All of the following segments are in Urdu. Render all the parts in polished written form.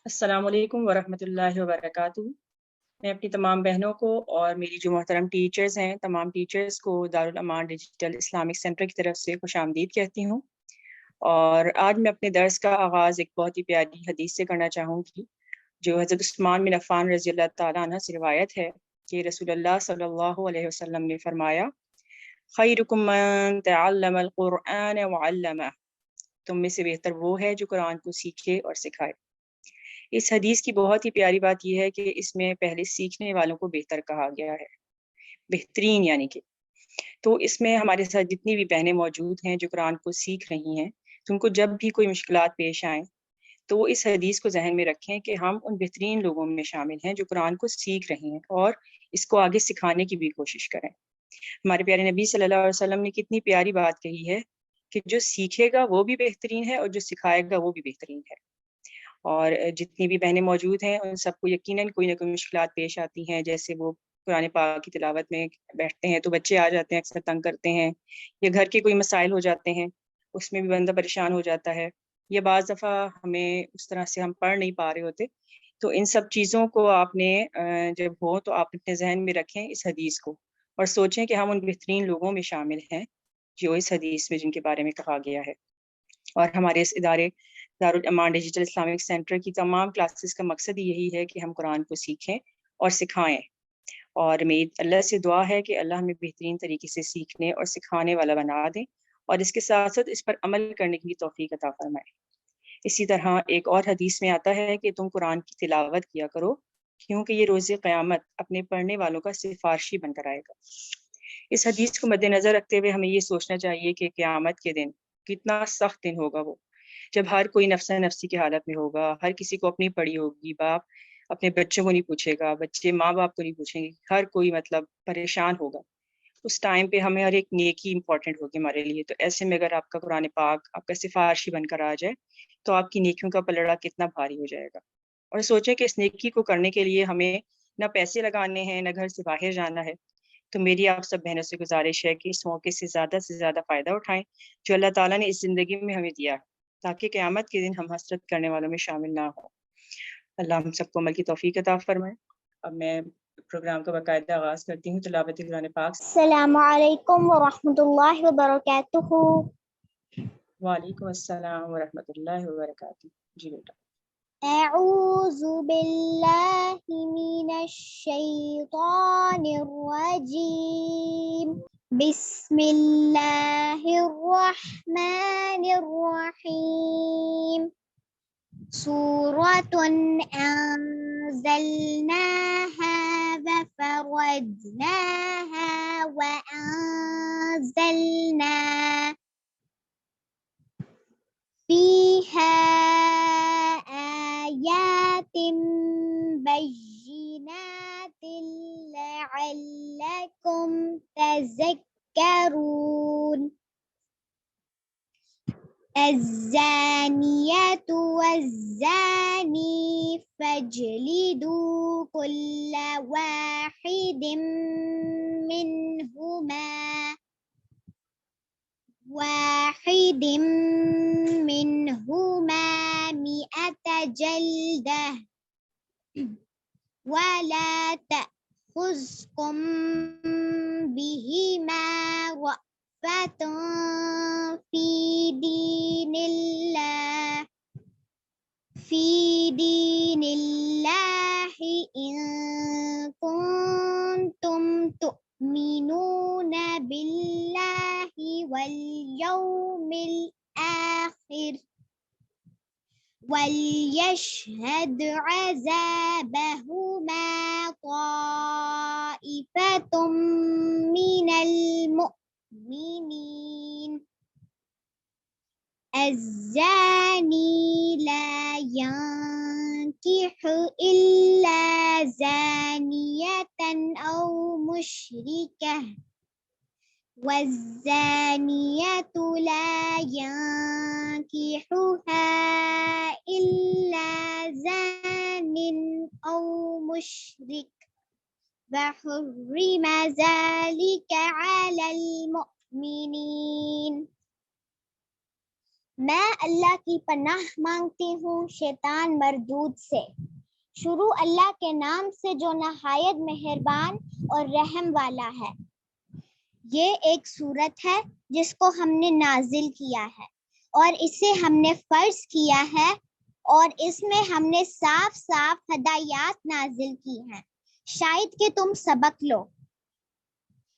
السلام علیکم ورحمۃ اللہ وبرکاتہ۔ میں اپنی تمام بہنوں کو اور میری جو محترم ٹیچرز ہیں تمام ٹیچرز کو دارالامان ڈیجیٹل اسلامک سینٹر کی طرف سے خوش آمدید کہتی ہوں۔ اور آج میں اپنے درس کا آغاز ایک بہت ہی پیاری حدیث سے کرنا چاہوں گی، جو حضرت عثمان بن عفان رضی اللہ تعالیٰ عنہ سے روایت ہے کہ رسول اللہ صلی اللہ علیہ وسلم نے فرمایا، خیرکم من تعلم القرآن وعلمہ، تم میں سے بہتر وہ ہے جو قرآن کو سیکھے اور سکھائے۔ اس حدیث کی بہت ہی پیاری بات یہ ہے کہ اس میں پہلے سیکھنے والوں کو بہتر کہا گیا ہے، بہترین یعنی کہ۔ تو اس میں ہمارے ساتھ جتنی بھی بہنیں موجود ہیں جو قرآن کو سیکھ رہی ہیں، تو ان کو جب بھی کوئی مشکلات پیش آئیں تو وہ اس حدیث کو ذہن میں رکھیں کہ ہم ان بہترین لوگوں میں شامل ہیں جو قرآن کو سیکھ رہے ہیں اور اس کو آگے سکھانے کی بھی کوشش کریں۔ ہمارے پیارے نبی صلی اللہ علیہ وسلم نے کتنی پیاری بات کہی ہے کہ جو سیکھے گا وہ بھی بہترین ہے اور جو سکھائے گا وہ بھی بہترین ہے۔ اور جتنی بھی بہنیں موجود ہیں ان سب کو یقیناً کوئی نہ کوئی مشکلات پیش آتی ہیں، جیسے وہ قرآن پاک کی تلاوت میں بیٹھتے ہیں تو بچے آ جاتے ہیں، اکثر تنگ کرتے ہیں، یا گھر کے کوئی مسائل ہو جاتے ہیں، اس میں بھی بندہ پریشان ہو جاتا ہے، یا بعض دفعہ ہمیں اس طرح سے ہم پڑھ نہیں پا رہے ہوتے۔ تو ان سب چیزوں کو آپ نے جب ہو تو آپ اپنے ذہن میں رکھیں اس حدیث کو، اور سوچیں کہ ہم ان بہترین لوگوں میں شامل ہیں جو اس حدیث میں جن کے بارے میں کہا گیا ہے۔ اور ہمارے اس ادارے دارالامان ڈیجیٹل اسلامک سینٹر کی تمام کلاسز کا مقصد یہی ہے کہ ہم قرآن کو سیکھیں اور سکھائیں، اور میری اللہ سے دعا ہے کہ اللہ ہمیں بہترین طریقے سے سیکھنے اور سکھانے والا بنا دیں، اور اس کے ساتھ ساتھ اس پر عمل کرنے کی توفیق عطا فرمائے۔ اسی طرح ایک اور حدیث میں آتا ہے کہ تم قرآن کی تلاوت کیا کرو، کیونکہ یہ روز قیامت اپنے پڑھنے والوں کا سفارشی بن کر آئے گا۔ اس حدیث کو مد نظر رکھتے ہوئے ہمیں یہ سوچنا چاہیے کہ قیامت کے دن کتنا سخت دن ہوگا وہ، جب ہر کوئی نفسا نفسی کی حالت میں ہوگا، ہر کسی کو اپنی پڑی ہوگی، باپ اپنے بچوں کو نہیں پوچھے گا، بچے ماں باپ کو نہیں پوچھیں گے، ہر کوئی پریشان ہوگا۔ اس ٹائم پہ ہمیں ہر ایک نیکی امپورٹنٹ ہوگی ہمارے لیے۔ تو ایسے میں اگر آپ کا قرآن پاک آپ کا سفارشی بن کر آ جائے تو آپ کی نیکیوں کا پلڑا کتنا بھاری ہو جائے گا۔ اور سوچیں کہ اس نیکی کو کرنے کے لیے ہمیں نہ پیسے لگانے ہیں، نہ گھر سے باہر جانا ہے۔ تو میری آپ سب بہنوں سے گزارش ہے کہ اس موقع سے زیادہ فائدہ اٹھائیں جو اللہ تعالیٰ نے اس زندگی میں ہمیں دیا ہے، تاکہ قیامت کے دن ہم حسرت کرنے والوں میں شامل نہ ہوں۔ اللہ ہم سب کو عمل کی توفیق عطا فرمائے۔ اب میں پروگرام کا باقاعدہ آغاز کرتی ہوں تلاوت قرآن پاک سے۔ السلام علیکم ورحمۃ اللہ وبرکاتہ۔ وعلیکم السلام ورحمۃ اللہ وبرکاتہ۔ جی بیٹا۔ اعوذ باللہ من الشیطان الرجیم، بسم اللہ الرحمن الرحیم، سورۃ انزلناها وفرضناها وانزلنا فيها آيات بينات لعلكم تذكرون، الزانية والزاني فاجلدوا كل واحد منهما 100 جلدة، ولا تأخذكم بهما رأفة في دين الله إن كنتم تؤمنون بالله واليوم الآخر، وليشهد عذابهما طائفة من المؤمنين، الزاني لا ينكح إلا زانية أو مشركة، والزانية لا ينكحها إلا زان أو مشرك، فحرم ذلك على المؤمنين۔ میں اللہ کی پناہ مانگتی ہوں شیطان مردود سے۔ شروع اللہ کے نام سے جو نہایت مہربان اور رحم والا ہے۔ یہ ایک سورت ہے جس کو ہم نے نازل کیا ہے اور اسے ہم نے فرض کیا ہے اور اس میں ہم نے صاف صاف ہدایات نازل کی ہیں شاید کہ تم سبق لو۔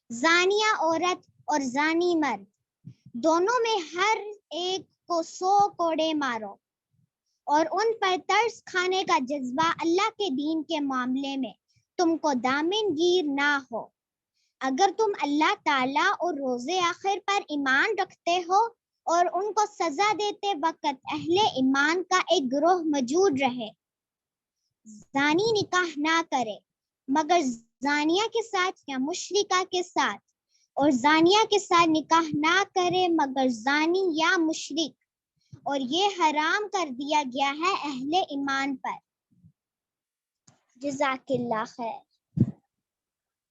زانیہ عورت اور زانی مرد دونوں میں ہر ایک کو 100 کوڑے مارو اور ان پر ترس کھانے کا جذبہ اللہ کے دین کے معاملے میں تم کو دامن گیر نہ ہو۔ اگر تم اللہ تعالیٰ اور روز آخر پر ایمان رکھتے ہو اور ان کو سزا دیتے وقت اہل ایمان کا ایک گروہ موجود رہے۔ زانی نکاح نہ کرے مگر زانیہ کے ساتھ یا مشرکہ کے ساتھ، اور زانیہ کے ساتھ نکاح نہ کرے مگر زانی یا مشرک، اور یہ حرام کر دیا گیا ہے اہل ایمان پر۔ جزاک اللہ خیر۔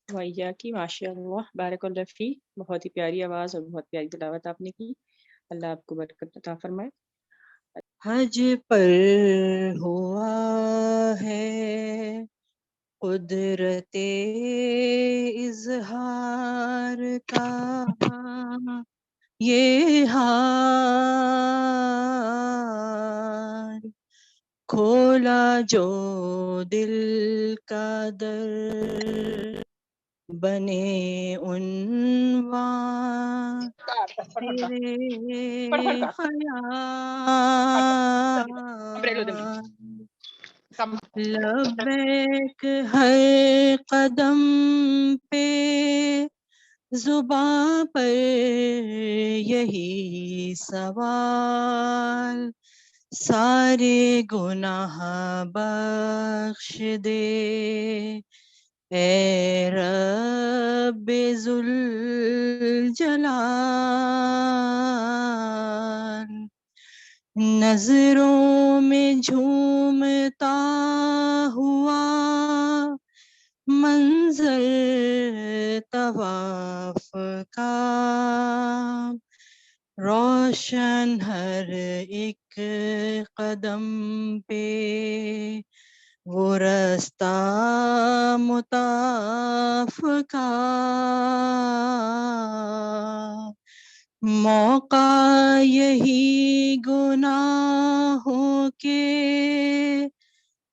ویا کی ماشاء اللہ، بارک اللہ فی، بہت ہی پیاری آواز اور بہت پیاری تلاوت آپ نے کی، اللہ آپ کو برکت عطا فرمائے۔ حج پر ہوا ہے قدرت اظہار کا یہ ہار، کھولا جو دل کا در بنے عنوان تیرے خیال، لبیک ہر قدم پہ زباں پر یہی سوال، سارے گناہ بخش دے اے رب ذوالجلال، نظروں میں جھومتا ہوا منظر طواف کا، روشن ہر ایک قدم پہ وہ رستہ مطاف کا، موقع یہی گناہوں کے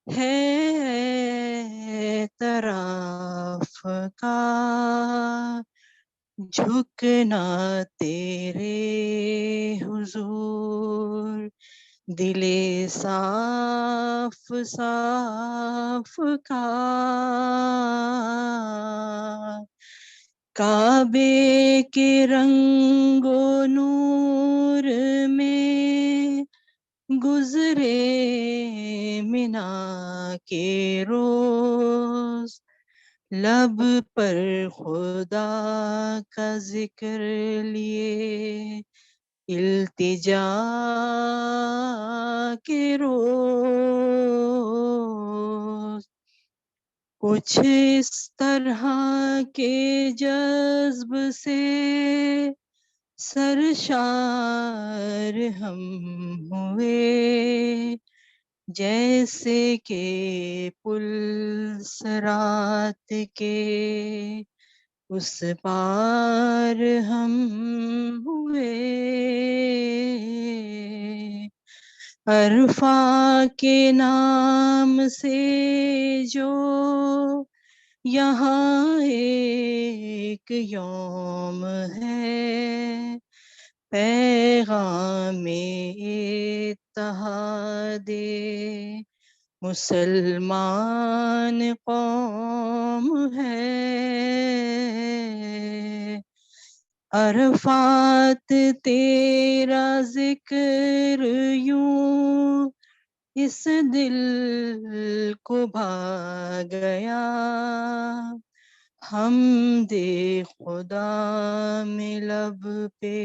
ہے اعتراف کا، جھکنا تیرے حضور دل صاف صاف کا، کعبے کے رنگ و نور میں گزرے منا کے روز، لب پر خدا کا ذکر لیے التجا کے روز، کچھ اس طرح کے جذب سے سرشار ہم ہوئے، جیسے کہ پل صراط کے اس پار ہم ہوئے، عرفہ کے نام سے جو یہاں ایک یوم ہے، پیغام اتحاد مسلمان قوم ہے، عرفات تیرا ذکر یوں اس دل کو بھا گیا، حمد خدا میں لب پہ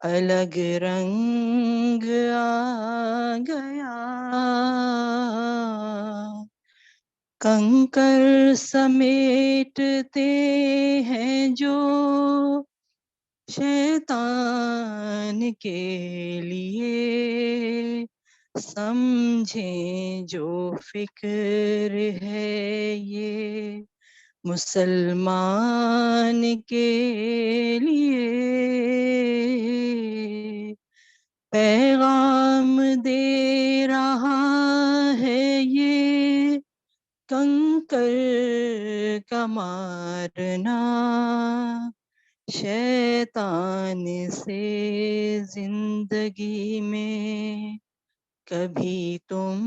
الگ رنگ آ گیا، کنکر سمیٹتے ہیں جو شیطان کے لیے سمجھیں جو فکر ہے یہ مسلمان کے لیے پیغام دے رہا ہے یہ کنکر کا مارنا شیطان سے زندگی میں کبھی تم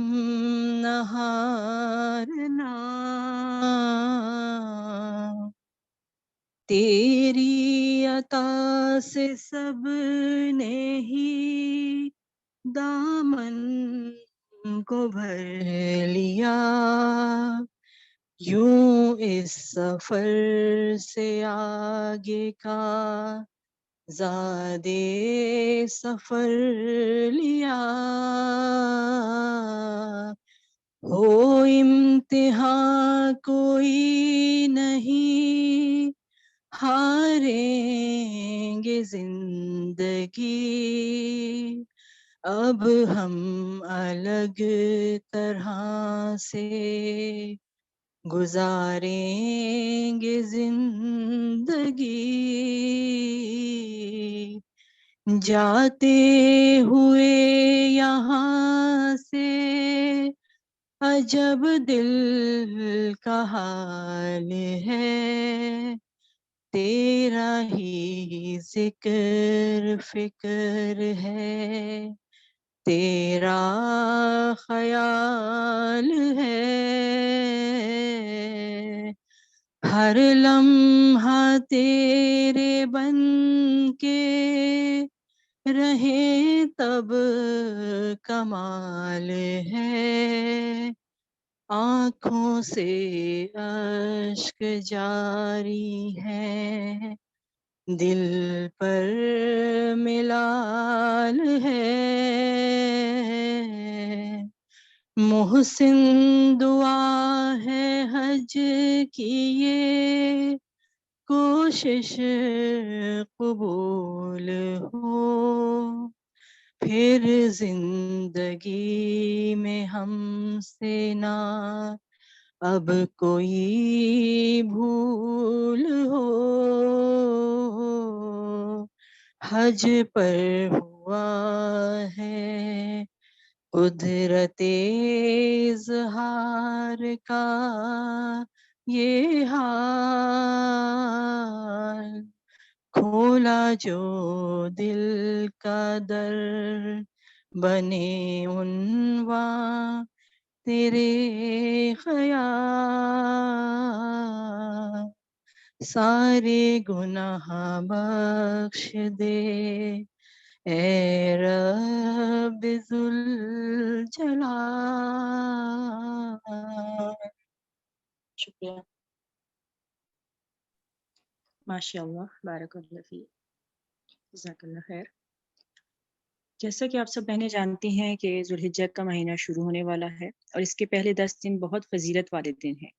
نہ ہارنا تیری عطا سے سب نے ہی دامن کو بھر لیا یوں اس سفر سے آگے کا زادے سفر لیا ہو امتحان کوئی نہیں ہاریں گے زندگی اب ہم الگ طرح سے گزاریں گے زندگی جاتے ہوئے یہاں سے عجب دل کا حال ہے تیرا ہی ذکر فکر ہے تیرا خیال ہے ہر لمحہ تیرے بن کے رہے تب کمال ہے آنکھوں سے اشک جاری ہے دل پر ملال ہے محسن دعا ہے حج کی یہ کوشش قبول ہو پھر زندگی میں ہم سے نہ اب کوئی بھول ہو حج پر ہوا ہے قدرت اظہار کا یہ حال کھولا جو دل کا در بنے عنواں تیرے خیال سارے گناہ بخش دے اے رب ذوالجلال شکریہ ماشاء اللہ بارک اللہ فیک جزاک اللہ خیر جیسا کہ آپ سب بہنیں جانتی ہیں کہ ذوالحجہ کا مہینہ شروع ہونے والا ہے اور اس کے پہلے 10 دن بہت فضیلت والے دن ہیں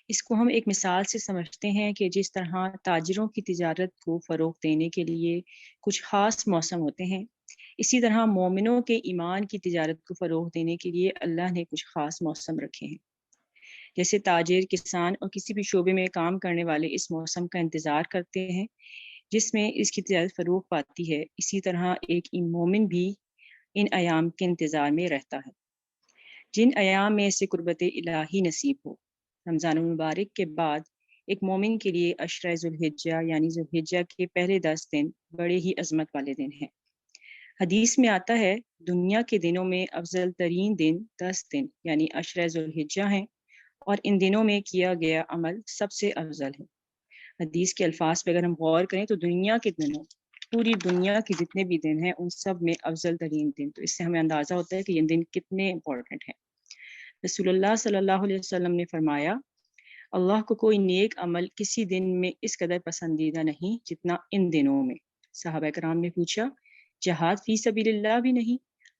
اس کو ہم ایک مثال سے سمجھتے ہیں کہ جس طرح تاجروں کی تجارت کو فروغ دینے کے لیے کچھ خاص موسم ہوتے ہیں اسی طرح مومنوں کے ایمان کی تجارت کو فروغ دینے کے لیے اللہ نے کچھ خاص موسم رکھے ہیں جیسے تاجر کسان اور کسی بھی شعبے میں کام کرنے والے اس موسم کا انتظار کرتے ہیں جس میں اس کی تجارت فروغ پاتی ہے اسی طرح ایک مومن بھی ان ایام کے انتظار میں رہتا ہے جن ایام میں اسے قربت الہی نصیب ہو رمضان المبارک کے بعد ایک مومن کے لیے عشرہ ذوالحجہ یعنی ذوالحجہ کے پہلے 10 دن بڑے ہی عظمت والے دن ہیں حدیث میں آتا ہے دنیا کے دنوں میں افضل ترین دن 10 دن یعنی عشرہ ذوالحجہ ہیں اور ان دنوں میں کیا گیا عمل سب سے افضل ہے حدیث کے الفاظ پہ اگر ہم غور کریں تو دنیا کے دنوں پوری دنیا کے جتنے بھی دن ہیں ان سب میں افضل ترین دن تو اس سے ہمیں اندازہ ہوتا ہے کہ یہ دن کتنے امپورٹنٹ ہیں رسول اللہ صلی اللہ علیہ وسلم نے فرمایا اللہ کو کوئی نیک عمل کسی دن میں اس قدر پسندیدہ نہیں جتنا ان دنوں میں صحابہ کرام نے پوچھا جہاد فی سبیل اللہ بھی نہیں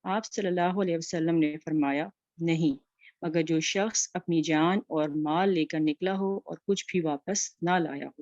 آپ صلی اللہ علیہ وسلم نے فرمایا نہیں مگر جو شخص اپنی جان اور مال لے کر نکلا ہو اور کچھ بھی واپس نہ لایا ہو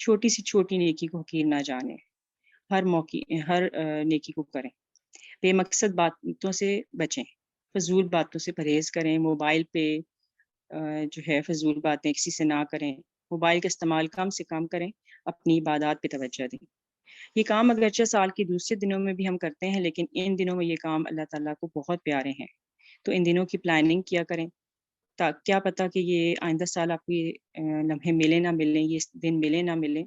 چھوٹی سی چھوٹی نیکی کو حقیر نہ جانیں، ہر نیکی کو کریں، بے مقصد باتوں سے بچیں، فضول باتوں سے پرہیز کریں، موبائل پہ جو ہے فضول باتیں کسی سے نہ کریں، موبائل کا استعمال کم سے کم کریں، اپنی عبادات پہ توجہ دیں۔ یہ کام اگرچہ سال کے دوسرے دنوں میں بھی ہم کرتے ہیں، لیکن ان دنوں میں یہ کام اللہ تعالیٰ کو بہت پیارے ہیں، تو ان دنوں کی پلاننگ کیا کریں، کیا پتہ کہ یہ آئندہ سال آپ کو یہ لمحے ملیں نہ ملیں، یہ دن ملیں نہ ملیں،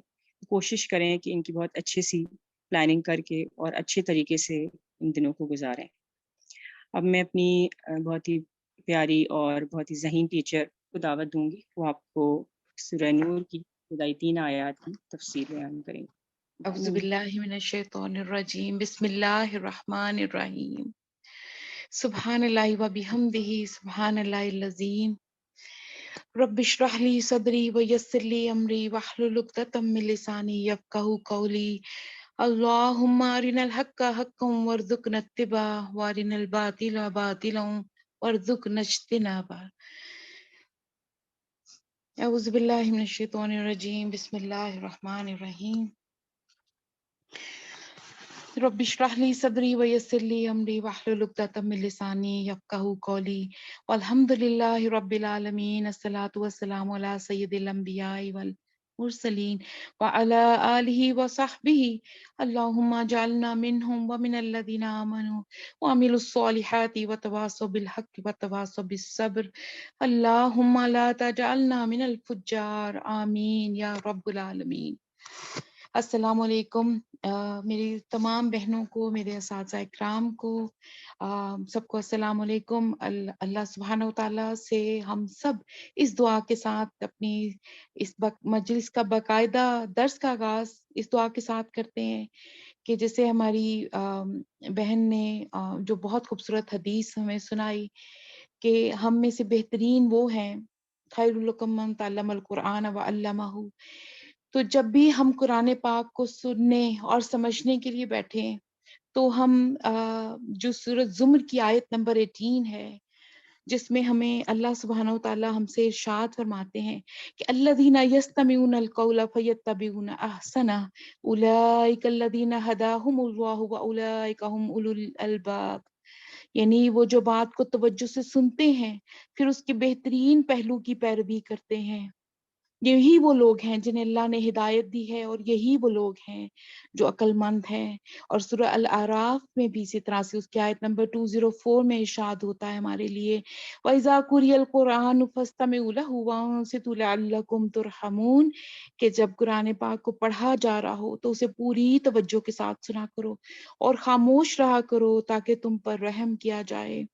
کوشش کریں کہ ان کی بہت اچھی سی پلاننگ کر کے اور اچھے طریقے سے ان دنوں کو گزاریں۔ اب میں اپنی بہت ہی پیاری اور بہت ہی ذہین ٹیچر کو دعوت دوں گی، وہ آپ کو سورہ نور کی ابتدائی 3 آیات کی تفسیر بیان کریں گے۔ اعوذ باللہ من الشیطان الرجیم، بسم اللہ الرحمن الرحیم، سبحان اللہ و بحمدہ، سبحان اللہ العظیم، رب اشرح لی صدری ویسر لی امری واحلل عقدۃ من لسانی یفقہوا قولی، اللہم ارنا الحق حقا وارزقنا اتباعہ وارنا الباطل باطلا وارزقنا اجتنابہ۔ اعوذ باللہ من الشیطان الرجیم، بسم اللہ الرحمن الرحیم، رب اشرح لی صدری ویسر لی امری واحلل عقدۃ من لسانی یفقہوا قولی، والحمد للہ رب العالمین، الصلاۃ والسلام علی سید الانبیاء والمرسلین وعلی آلہ وصحبہ، اللہم اجعلنا منہم ومن الذین آمنوا وعملوا الصالحات وتواصوا بالحق وتواصوا بالصبر، اللہم لا تجعلنا من الفجار، آمین یا رب العالمین۔ السلام علیکم، میری تمام بہنوں کو، میرے اساتذہ اکرام کو، سب کو السلام علیکم۔ اللہ سبحانہ و تعالیٰ سے ہم سب اس دعا کے ساتھ اپنی اس مجلس کا باقاعدہ درس کا آغاز اس دعا کے ساتھ کرتے ہیں کہ جیسے ہماری بہن نے جو بہت خوبصورت حدیث ہمیں سنائی کہ ہم میں سے بہترین وہ ہیں، خیرکم من تعلم القرآن وعلمہ۔ تو جب بھی ہم قرآن پاک کو سننے اور سمجھنے کے لیے بیٹھیں تو ہم جو سورۃ زمر کی آیت نمبر 18 ہے، جس میں ہمیں اللہ سبحانہ و تعالیٰ ہم سے ارشاد فرماتے ہیں کہ الذین یستمعون القول فیتبعون احسنہ اولئک الذین ھداھم اللہ واولئک ھم اولو الالباب، یعنی وہ جو بات کو توجہ سے سنتے ہیں پھر اس کے بہترین پہلو کی پیروی کرتے ہیں، یہی وہ لوگ ہیں جنہیں اللہ نے ہدایت دی ہے، اور یہی وہ لوگ ہیں جو عقل مند ہیں۔ اور سورہ الاعراف میں بھی اسی طرح سے اس کی آیت نمبر 204 میں ارشاد ہوتا ہے ہمارے لیے وَإِذَا قُرِئَ الْقُرْآنُ فَاسْتَمِعُوا لَهُ وَأَنصِتُوا لَعَلَّكُمْ تُرْحَمُونَ، کہ جب قرآن پاک کو پڑھا جا رہا ہو تو اسے پوری توجہ کے ساتھ سنا کرو اور خاموش رہا کرو تاکہ تم پر رحم کیا جائے۔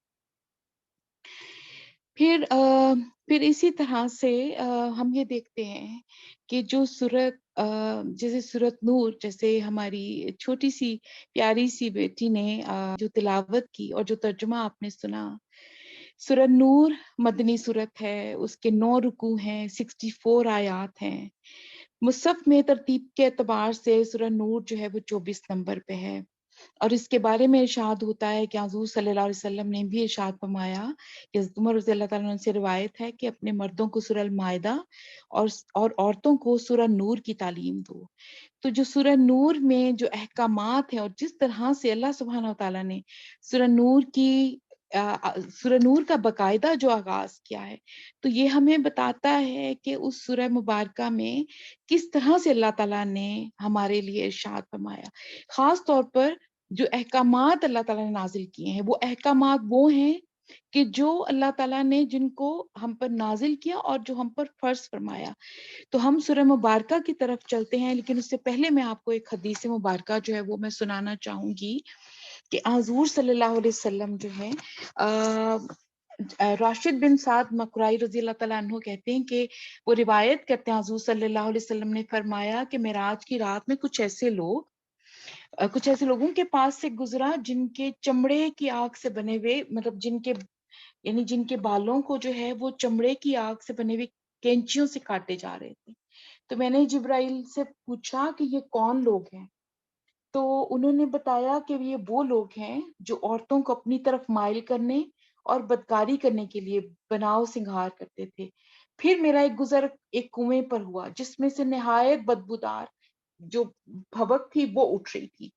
پھر اسی طرح سے ہم یہ دیکھتے ہیں کہ جو سورت جیسے سورت نور، جیسے ہماری چھوٹی سی پیاری سی بیٹی نے جو تلاوت کی اور جو ترجمہ آپ نے سنا، سورت نور مدنی سورت ہے، اس کے 9 رکوع ہیں، 64 آیات ہیں۔ مصحف میں ترتیب کے اعتبار سے سورہ نور جو ہے وہ 24 نمبر پہ ہے، اور اس کے بارے میں ارشاد ہوتا ہے کہ حضور صلی اللہ علیہ وسلم نے بھی ارشاد فرمایا کہ حضرت عمر رضی اللہ تعالیٰ عنہ سے روایت ہے کہ اپنے مردوں کو سورہ المائدہ اور عورتوں کو سورہ نور کی تعلیم دو۔ تو جو سورہ نور میں جو احکامات ہیں اور جس طرح سے اللہ سبحانہ و تعالیٰ نے سورہ نور کا باقاعدہ جو آغاز کیا ہے، تو یہ ہمیں بتاتا ہے کہ اس سورہ مبارکہ میں کس طرح سے اللہ تعالیٰ نے ہمارے لیے ارشاد فرمایا۔ خاص طور پر جو احکامات اللہ تعالیٰ نے نازل کیے ہیں، وہ احکامات وہ ہیں کہ جو اللہ تعالیٰ نے جن کو ہم پر نازل کیا اور جو ہم پر فرض فرمایا۔ تو ہم سورہ مبارکہ کی طرف چلتے ہیں، لیکن اس سے پہلے میں آپ کو ایک حدیث مبارکہ جو ہے وہ میں سنانا چاہوں گی کہ حضور صلی اللہ علیہ وسلم جو ہے راشد بن سعد مقرائی رضی اللہ تعالیٰ عنہ کہتے ہیں کہ وہ روایت کرتے ہیں حضور صلی اللہ علیہ وسلم نے فرمایا کہ معراج کی رات میں کچھ ایسے لوگوں کے پاس سے گزرا جن کے چمڑے کی آگ سے بنے ہوئے، مطلب جن کے بالوں کو جو ہے وہ چمڑے کی آگ سے بنے ہوئے کینچیوں سے کاٹے جا رہے تھے۔ تو میں نے جبرائیل سے پوچھا کہ یہ کون لوگ ہیں، تو انہوں نے بتایا کہ یہ وہ لوگ ہیں جو عورتوں کو اپنی طرف مائل کرنے اور بدکاری کرنے کے لیے بناؤ سنگھار کرتے تھے۔ پھر میرا ایک گزر ایک کنویں پر ہوا جس میں سے نہایت بدبودار جو بھبک تھی وہ اٹھ رہی تھی،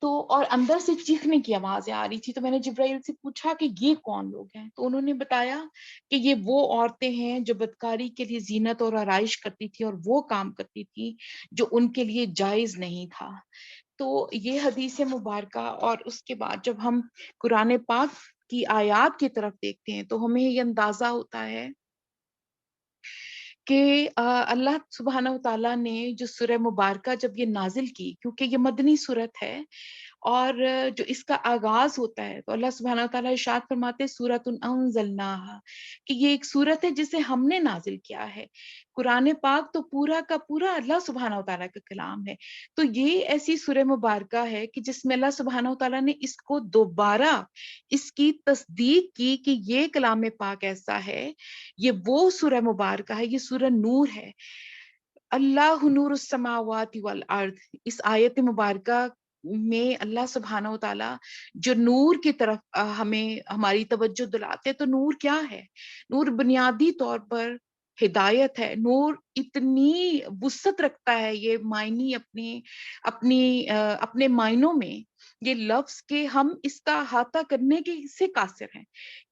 تو اور اندر سے چیخنے کی آوازیں آ رہی تھی. تو میں نے جبرائیل سے پوچھا کہ یہ کون لوگ ہیں؟ تو انہوں نے بتایا کہ یہ وہ عورتیں ہیں جو بدکاری کے لیے زینت اور آرائش کرتی تھی اور وہ کام کرتی تھی جو ان کے لیے جائز نہیں تھا. تو یہ حدیث مبارکہ، اور اس کے بعد جب ہم قرآن پاک کی آیات کی طرف دیکھتے ہیں تو ہمیں یہ اندازہ ہوتا ہے کہ اللہ سبحانہ و تعالیٰ نے جو سورہ مبارکہ جب یہ نازل کی، کیونکہ یہ مدنی سورت ہے اور جو اس کا آغاز ہوتا ہے تو اللہ سبحانہ و تعالیٰ ارشاد فرماتے ہیں سورۃ انزلناہا، کہ یہ ایک سورت ہے جسے ہم نے نازل کیا ہے. قرآن پاک تو پورا کا پورا اللہ سبحانہ و تعالیٰ کا کلام ہے. تو یہ ایسی سورہ مبارکہ ہے کہ جس میں اللہ سبحانہ و تعالیٰ نے اس کو دوبارہ اس کی تصدیق کی کہ یہ کلام پاک ایسا ہے، یہ وہ سورہ مبارکہ ہے، یہ سورہ نور ہے. اللہ نور السماوات والارض، اس آیت مبارکہ میں اللہ سبحانہ و تعالیٰ جو نور کی طرف ہمیں ہماری توجہ دلاتے، تو نور کیا ہے؟ نور بنیادی طور پر ہدایت ہے. نور اتنی وسعت رکھتا ہے، یہ معنی اپنے معنوں میں یہ لفظ کہ ہم اس کا احاطہ کرنے کے سے قاصر ہیں.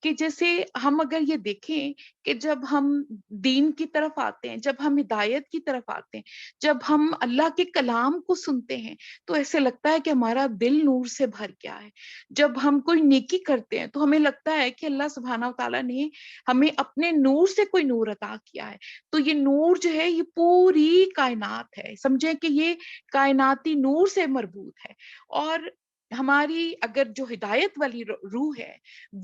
کہ جیسے ہم اگر یہ دیکھیں کہ جب ہم دین کی طرف آتے ہیں، جب ہم ہدایت کی طرف آتے ہیں، جب ہم اللہ کے کلام کو سنتے ہیں تو ایسے لگتا ہے کہ ہمارا دل نور سے بھر گیا ہے. جب ہم کوئی نیکی کرتے ہیں تو ہمیں لگتا ہے کہ اللہ سبحانہ و تعالیٰ نے ہمیں اپنے نور سے کوئی نور عطا کیا ہے. تو یہ نور جو ہے یہ پوری کائنات ہے، سمجھیں کہ یہ کائناتی نور سے مربوط ہے. اور ہماری اگر جو ہدایت والی روح ہے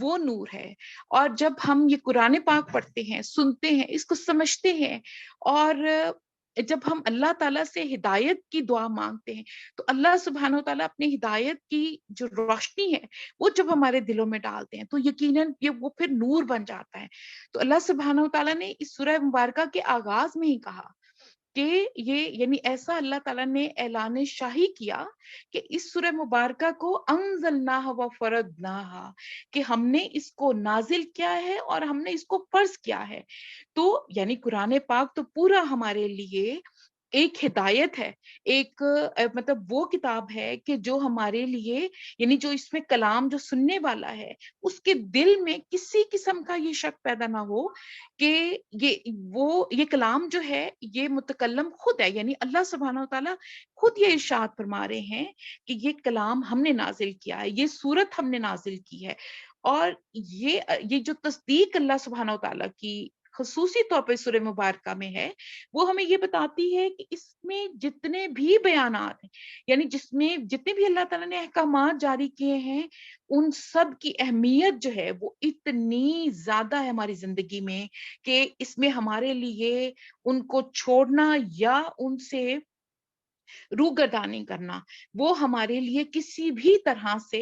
وہ نور ہے. اور جب ہم یہ قرآن پاک پڑھتے ہیں، سنتے ہیں، اس کو سمجھتے ہیں، اور جب ہم اللہ تعالیٰ سے ہدایت کی دعا مانگتے ہیں تو اللہ سبحانہ و تعالیٰ اپنی ہدایت کی جو روشنی ہے وہ جب ہمارے دلوں میں ڈالتے ہیں تو یقیناً وہ پھر نور بن جاتا ہے. تو اللہ سبحانہ و تعالیٰ نے اس سورہ مبارکہ کے آغاز میں ہی کہا کہ یہ یعنی ایسا اللہ تعالیٰ نے اعلان شاہی کیا کہ اس سورہ مبارکہ کو انزلناہ و فرضناہ، کہ ہم نے اس کو نازل کیا ہے اور ہم نے اس کو فرض کیا ہے. تو یعنی قرآن پاک تو پورا ہمارے لیے ایک ہدایت ہے، ایک مطلب وہ کتاب ہے کہ جو ہمارے لیے یعنی جو اس میں کلام جو سننے والا ہے اس کے دل میں کسی قسم کا یہ شک پیدا نہ ہو کہ یہ کلام جو ہے یہ متکلم خود ہے. یعنی اللہ سبحانہ و تعالیٰ خود یہ ارشاد فرما رہے ہیں کہ یہ کلام ہم نے نازل کیا ہے، یہ سورت ہم نے نازل کی ہے. اور یہ جو تصدیق اللہ سبحانہ و تعالیٰ کی خصوصی طور پہ سورہ مبارکہ میں ہے وہ ہمیں یہ بتاتی ہے کہ اس میں جتنے بھی بیانات ہیں، یعنی جس میں جتنے بھی اللہ تعالیٰ نے احکامات جاری کیے ہیں، ان سب کی اہمیت جو ہے وہ اتنی زیادہ ہے ہماری زندگی میں کہ اس میں ہمارے لیے ان کو چھوڑنا یا ان سے روگردانی کرنا وہ ہمارے لیے کسی بھی طرح سے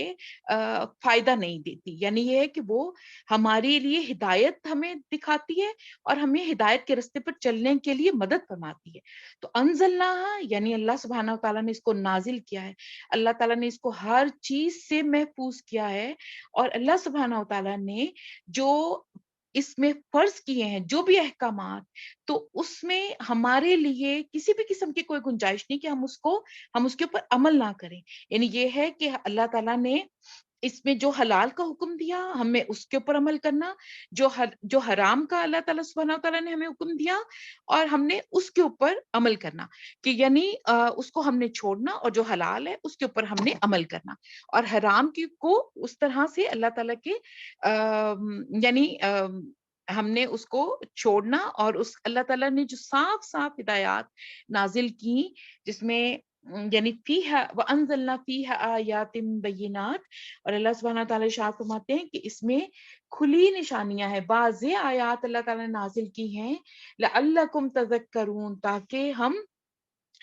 فائدہ نہیں دیتی. یعنی یہ ہے کہ وہ ہمارے لیے ہدایت ہمیں دکھاتی ہے اور ہمیں ہدایت کے راستے پر چلنے کے لیے مدد فرماتی ہے. تو انزلنا یعنی اللہ سبحانہ و تعالیٰ نے اس کو نازل کیا ہے، اللہ تعالیٰ نے اس کو ہر چیز سے محفوظ کیا ہے، اور اللہ سبحانہ و تعالیٰ نے جو اس میں فرض کیے ہیں جو بھی احکامات، تو اس میں ہمارے لیے کسی بھی قسم کی کوئی گنجائش نہیں کہ ہم اس کے اوپر عمل نہ کریں. یعنی یہ ہے کہ اللہ تعالیٰ نے اس میں جو حلال کا حکم دیا ہمیں اس کے اوپر عمل کرنا، جو حرام کا اللہ تعالیٰ سبحانہ و تعالیٰ نے ہمیں حکم دیا اور ہم نے اس کے اوپر عمل کرنا، کہ یعنی اس کو ہم نے چھوڑنا، اور جو حلال ہے اس کے اوپر ہم نے عمل کرنا، اور حرام کو اس طرح سے اللہ تعالیٰ کے یعنی ہم نے اس کو چھوڑنا. اور اس اللہ تعالیٰ نے جو صاف صاف ہدایات نازل کی جس میں یعنی فیہا وانزلنا فیہا آیات بینات، اور اللہ سبحانہ تعالیٰ ارشاد فرماتے ہیں کہ اس میں کھلی نشانیاں ہیں، واضح آیات اللہ تعالیٰ نے نازل کی ہیں، لعلکم تذکرون، تاکہ ہم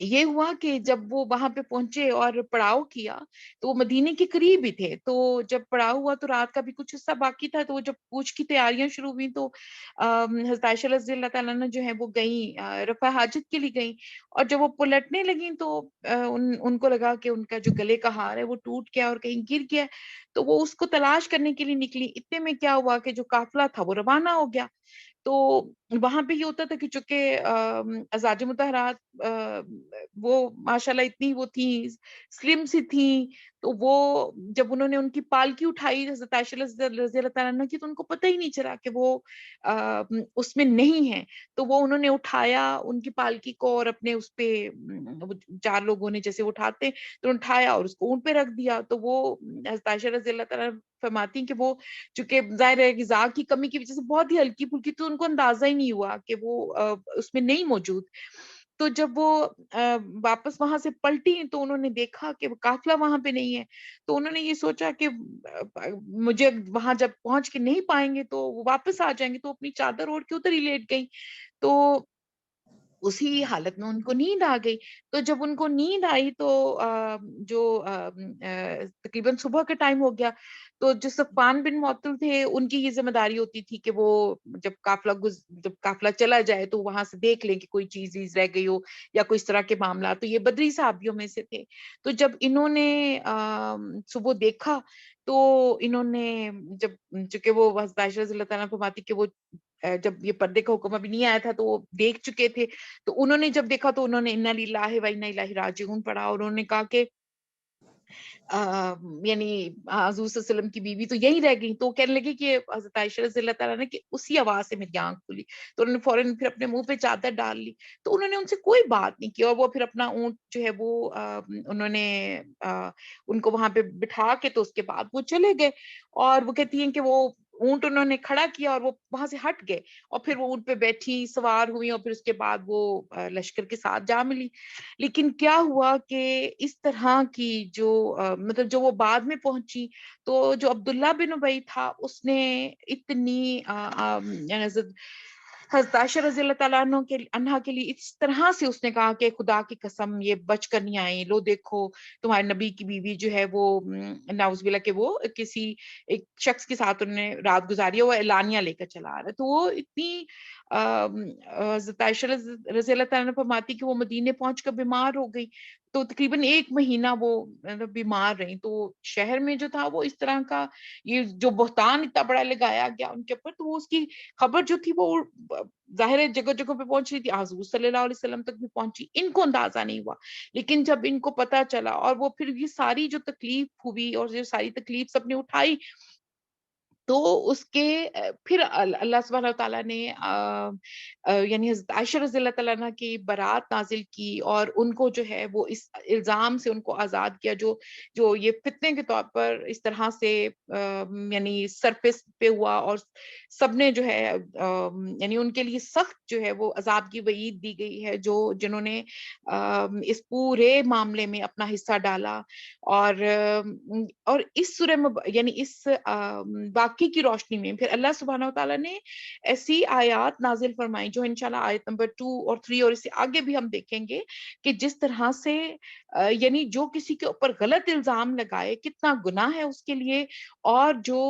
یہ ہوا کہ جب وہ وہاں پہ پہنچے اور پڑاؤ کیا تو وہ مدینے کے قریب ہی تھے، تو جب پڑاؤ ہوا تو رات کا بھی کچھ حصہ باقی تھا، تو وہ جب کوچ کی تیاریاں شروع ہوئی تو حضرت عائشہ رضی اللہ تعالیٰ عنہ جو ہے وہ گئیں رفع حاجت کے لیے گئیں، اور جب وہ پلٹنے لگیں تو ان کو لگا کہ ان کا جو گلے کا ہار ہے وہ ٹوٹ گیا اور کہیں گر گیا، تو وہ اس کو تلاش کرنے کے لیے نکلی۔ اتنے میں کیا ہوا کہ جو قافلہ تھا وہ روانہ ہو گیا۔ تو وہاں پہ یہ ہوتا تھا کہ چونکہ ازواج مطہرات وہ ماشاءاللہ اتنی وہ تھیں، سلم سی تھیں، تو وہ جب انہوں نے ان کی پالکی اٹھائی حضرت عائشہ رضی اللہ تعالیٰ عنہ کی، تو ان کو پتہ ہی نہیں چلا کہ وہ اس میں نہیں ہے، تو وہ انہوں نے اٹھایا ان کی پالکی کو اور اپنے اس پہ چار لوگوں نے جیسے اٹھاتے تو اٹھایا اور اس کو اونٹ پہ رکھ دیا۔ تو وہ حضرت عائشہ رضی اللہ تعالیٰ فرماتی ہیں کہ وہ چونکہ ظاہر ہے غذا کی کمی کی وجہ سے بہت ہی ہلکی پھلکی، تو ان کو اندازہ ہی نہیں ہوا کہ وہ اس میں نہیں موجود۔ تو جب وہ واپس وہاں سے پلٹی تو انہوں نے دیکھا کہ وہ قافلہ وہاں پہ نہیں ہے، تو انہوں نے یہ سوچا کہ مجھے وہاں جب پہنچ کے نہیں پائیں گے تو وہ واپس آ جائیں گے، تو اپنی چادر اوڑھ کے ادھر ہی لیٹ گئی۔ تو اسی حالت میں ان کو نیند آ گئی۔ تو جب ان کو نیند آئی تو جو تقریباً صبح کا ٹائم ہو گیا، تو جو صفوان بن معطل تھے ان کی یہ ذمہ داری ہوتی تھی کہ وہ جب قافلہ چلا جائے تو وہاں سے دیکھ لیں کہ کوئی چیز رہ گئی ہو یا کوئی اس طرح کے معاملات۔ تو یہ بدری صحابیوں میں سے تھے۔ تو جب انہوں نے صبح دیکھا تو انہوں نے جب چونکہ وہ حضرت عائشہ رضی اللہ تعالیٰ فرماتی کہ وہ جب یہ پردے کا حکم ابھی نہیں آیا تھا تو وہ دیکھ چکے تھے، تو انہوں نے جب دیکھا تو انہوں نے انا للہ و انا الیہ راجعون پڑھا، اور انہوں نے کہا کہ یعنی حضور صلی اللہ علیہ وسلم کی بیوی تو یہی رہ گئی۔ تو کہنے لگی کہ حضرت عائشہ رضی اللہ تعالیٰ نے کہ اسی آواز سے میری آنکھ کھلی، تو انہوں نے فوراً پھر اپنے منہ پہ چادر ڈال لی، تو انہوں نے ان سے کوئی بات نہیں کی، اور وہ پھر اپنا اونٹ جو ہے وہ انہوں نے ان کو وہاں پہ بٹھا کے تو اس کے بعد وہ چلے گئے۔ اور وہ کہتی ہیں کہ وہ اونٹ انہوں نے کھڑا کیا اور وہ وہاں سے ہٹ گئے، اور پھر وہ اونٹ پہ بیٹھی سوار ہوئی، اور پھر اس کے بعد وہ لشکر کے ساتھ جا ملی۔ لیکن کیا ہوا کہ اس طرح کی جو مطلب جو وہ بعد میں پہنچی، تو جو عبداللہ بن ابی تھا اس نے اتنی یعنی حضرت عائشہ رضی اللہ تعالیٰ عنہ کے لیے اس طرح سے اس نے کہا کہ خدا کی قسم یہ بچ کر نہیں آئی، لو دیکھو تمہارے نبی کی بیوی جو ہے وہ نعوذ باللہ کہ وہ کسی ایک شخص کے ساتھ انہوں نے رات گزاری ہے، وہ اعلانیہ لے کر چلا آ رہا ہے۔ تو وہ اتنی حضرت عائشہ رضی اللہ تعالیٰ عنہ فرماتی کہ وہ مدینے پہنچ کر بیمار ہو گئی، تو تقریباً 1 مہینہ وہ بیمار رہی۔ تو شہر میں جو تھا وہ اس طرح کا یہ جو بہتان اتنا بڑا لگایا گیا ان کے اوپر، تو وہ اس کی خبر جو تھی وہ ظاہر ہے جگہ جگہ پہ پہنچ رہی تھی، حضور صلی اللہ علیہ وسلم تک بھی پہنچی، ان کو اندازہ نہیں ہوا۔ لیکن جب ان کو پتا چلا اور وہ پھر یہ ساری جو تکلیف ہوئی اور یہ ساری تکلیف سب نے اٹھائی، تو اس کے پھر اللہ سبحانہ وتعالیٰ نے یعنی حضرت عائشہ رضی اللہ تعالیٰ عنہ کی برات نازل کی، اور ان کو جو ہے وہ اس الزام سے ان کو آزاد کیا جو یہ فتنے کے طور پر اس طرح سے یعنی سرفیس پہ ہوا، اور سب نے جو ہے یعنی ان کے لیے سخت جو ہے وہ عذاب کی وعید دی گئی ہے جنہوں نے اس پورے معاملے میں اپنا حصہ ڈالا۔ اور اس سورہ یعنی اس واقعے کی روشنی میں پھر اللہ سبحانہ وتعالیٰ نے ایسی آیات نازل فرمائی جو انشاءاللہ آیت نمبر 2 اور 3 اور اس سے آگے بھی ہم دیکھیں گے کہ جس طرح سے یعنی جو کسی کے اوپر غلط الزام لگائے کتنا گناہ ہے اس کے لیے، اور جو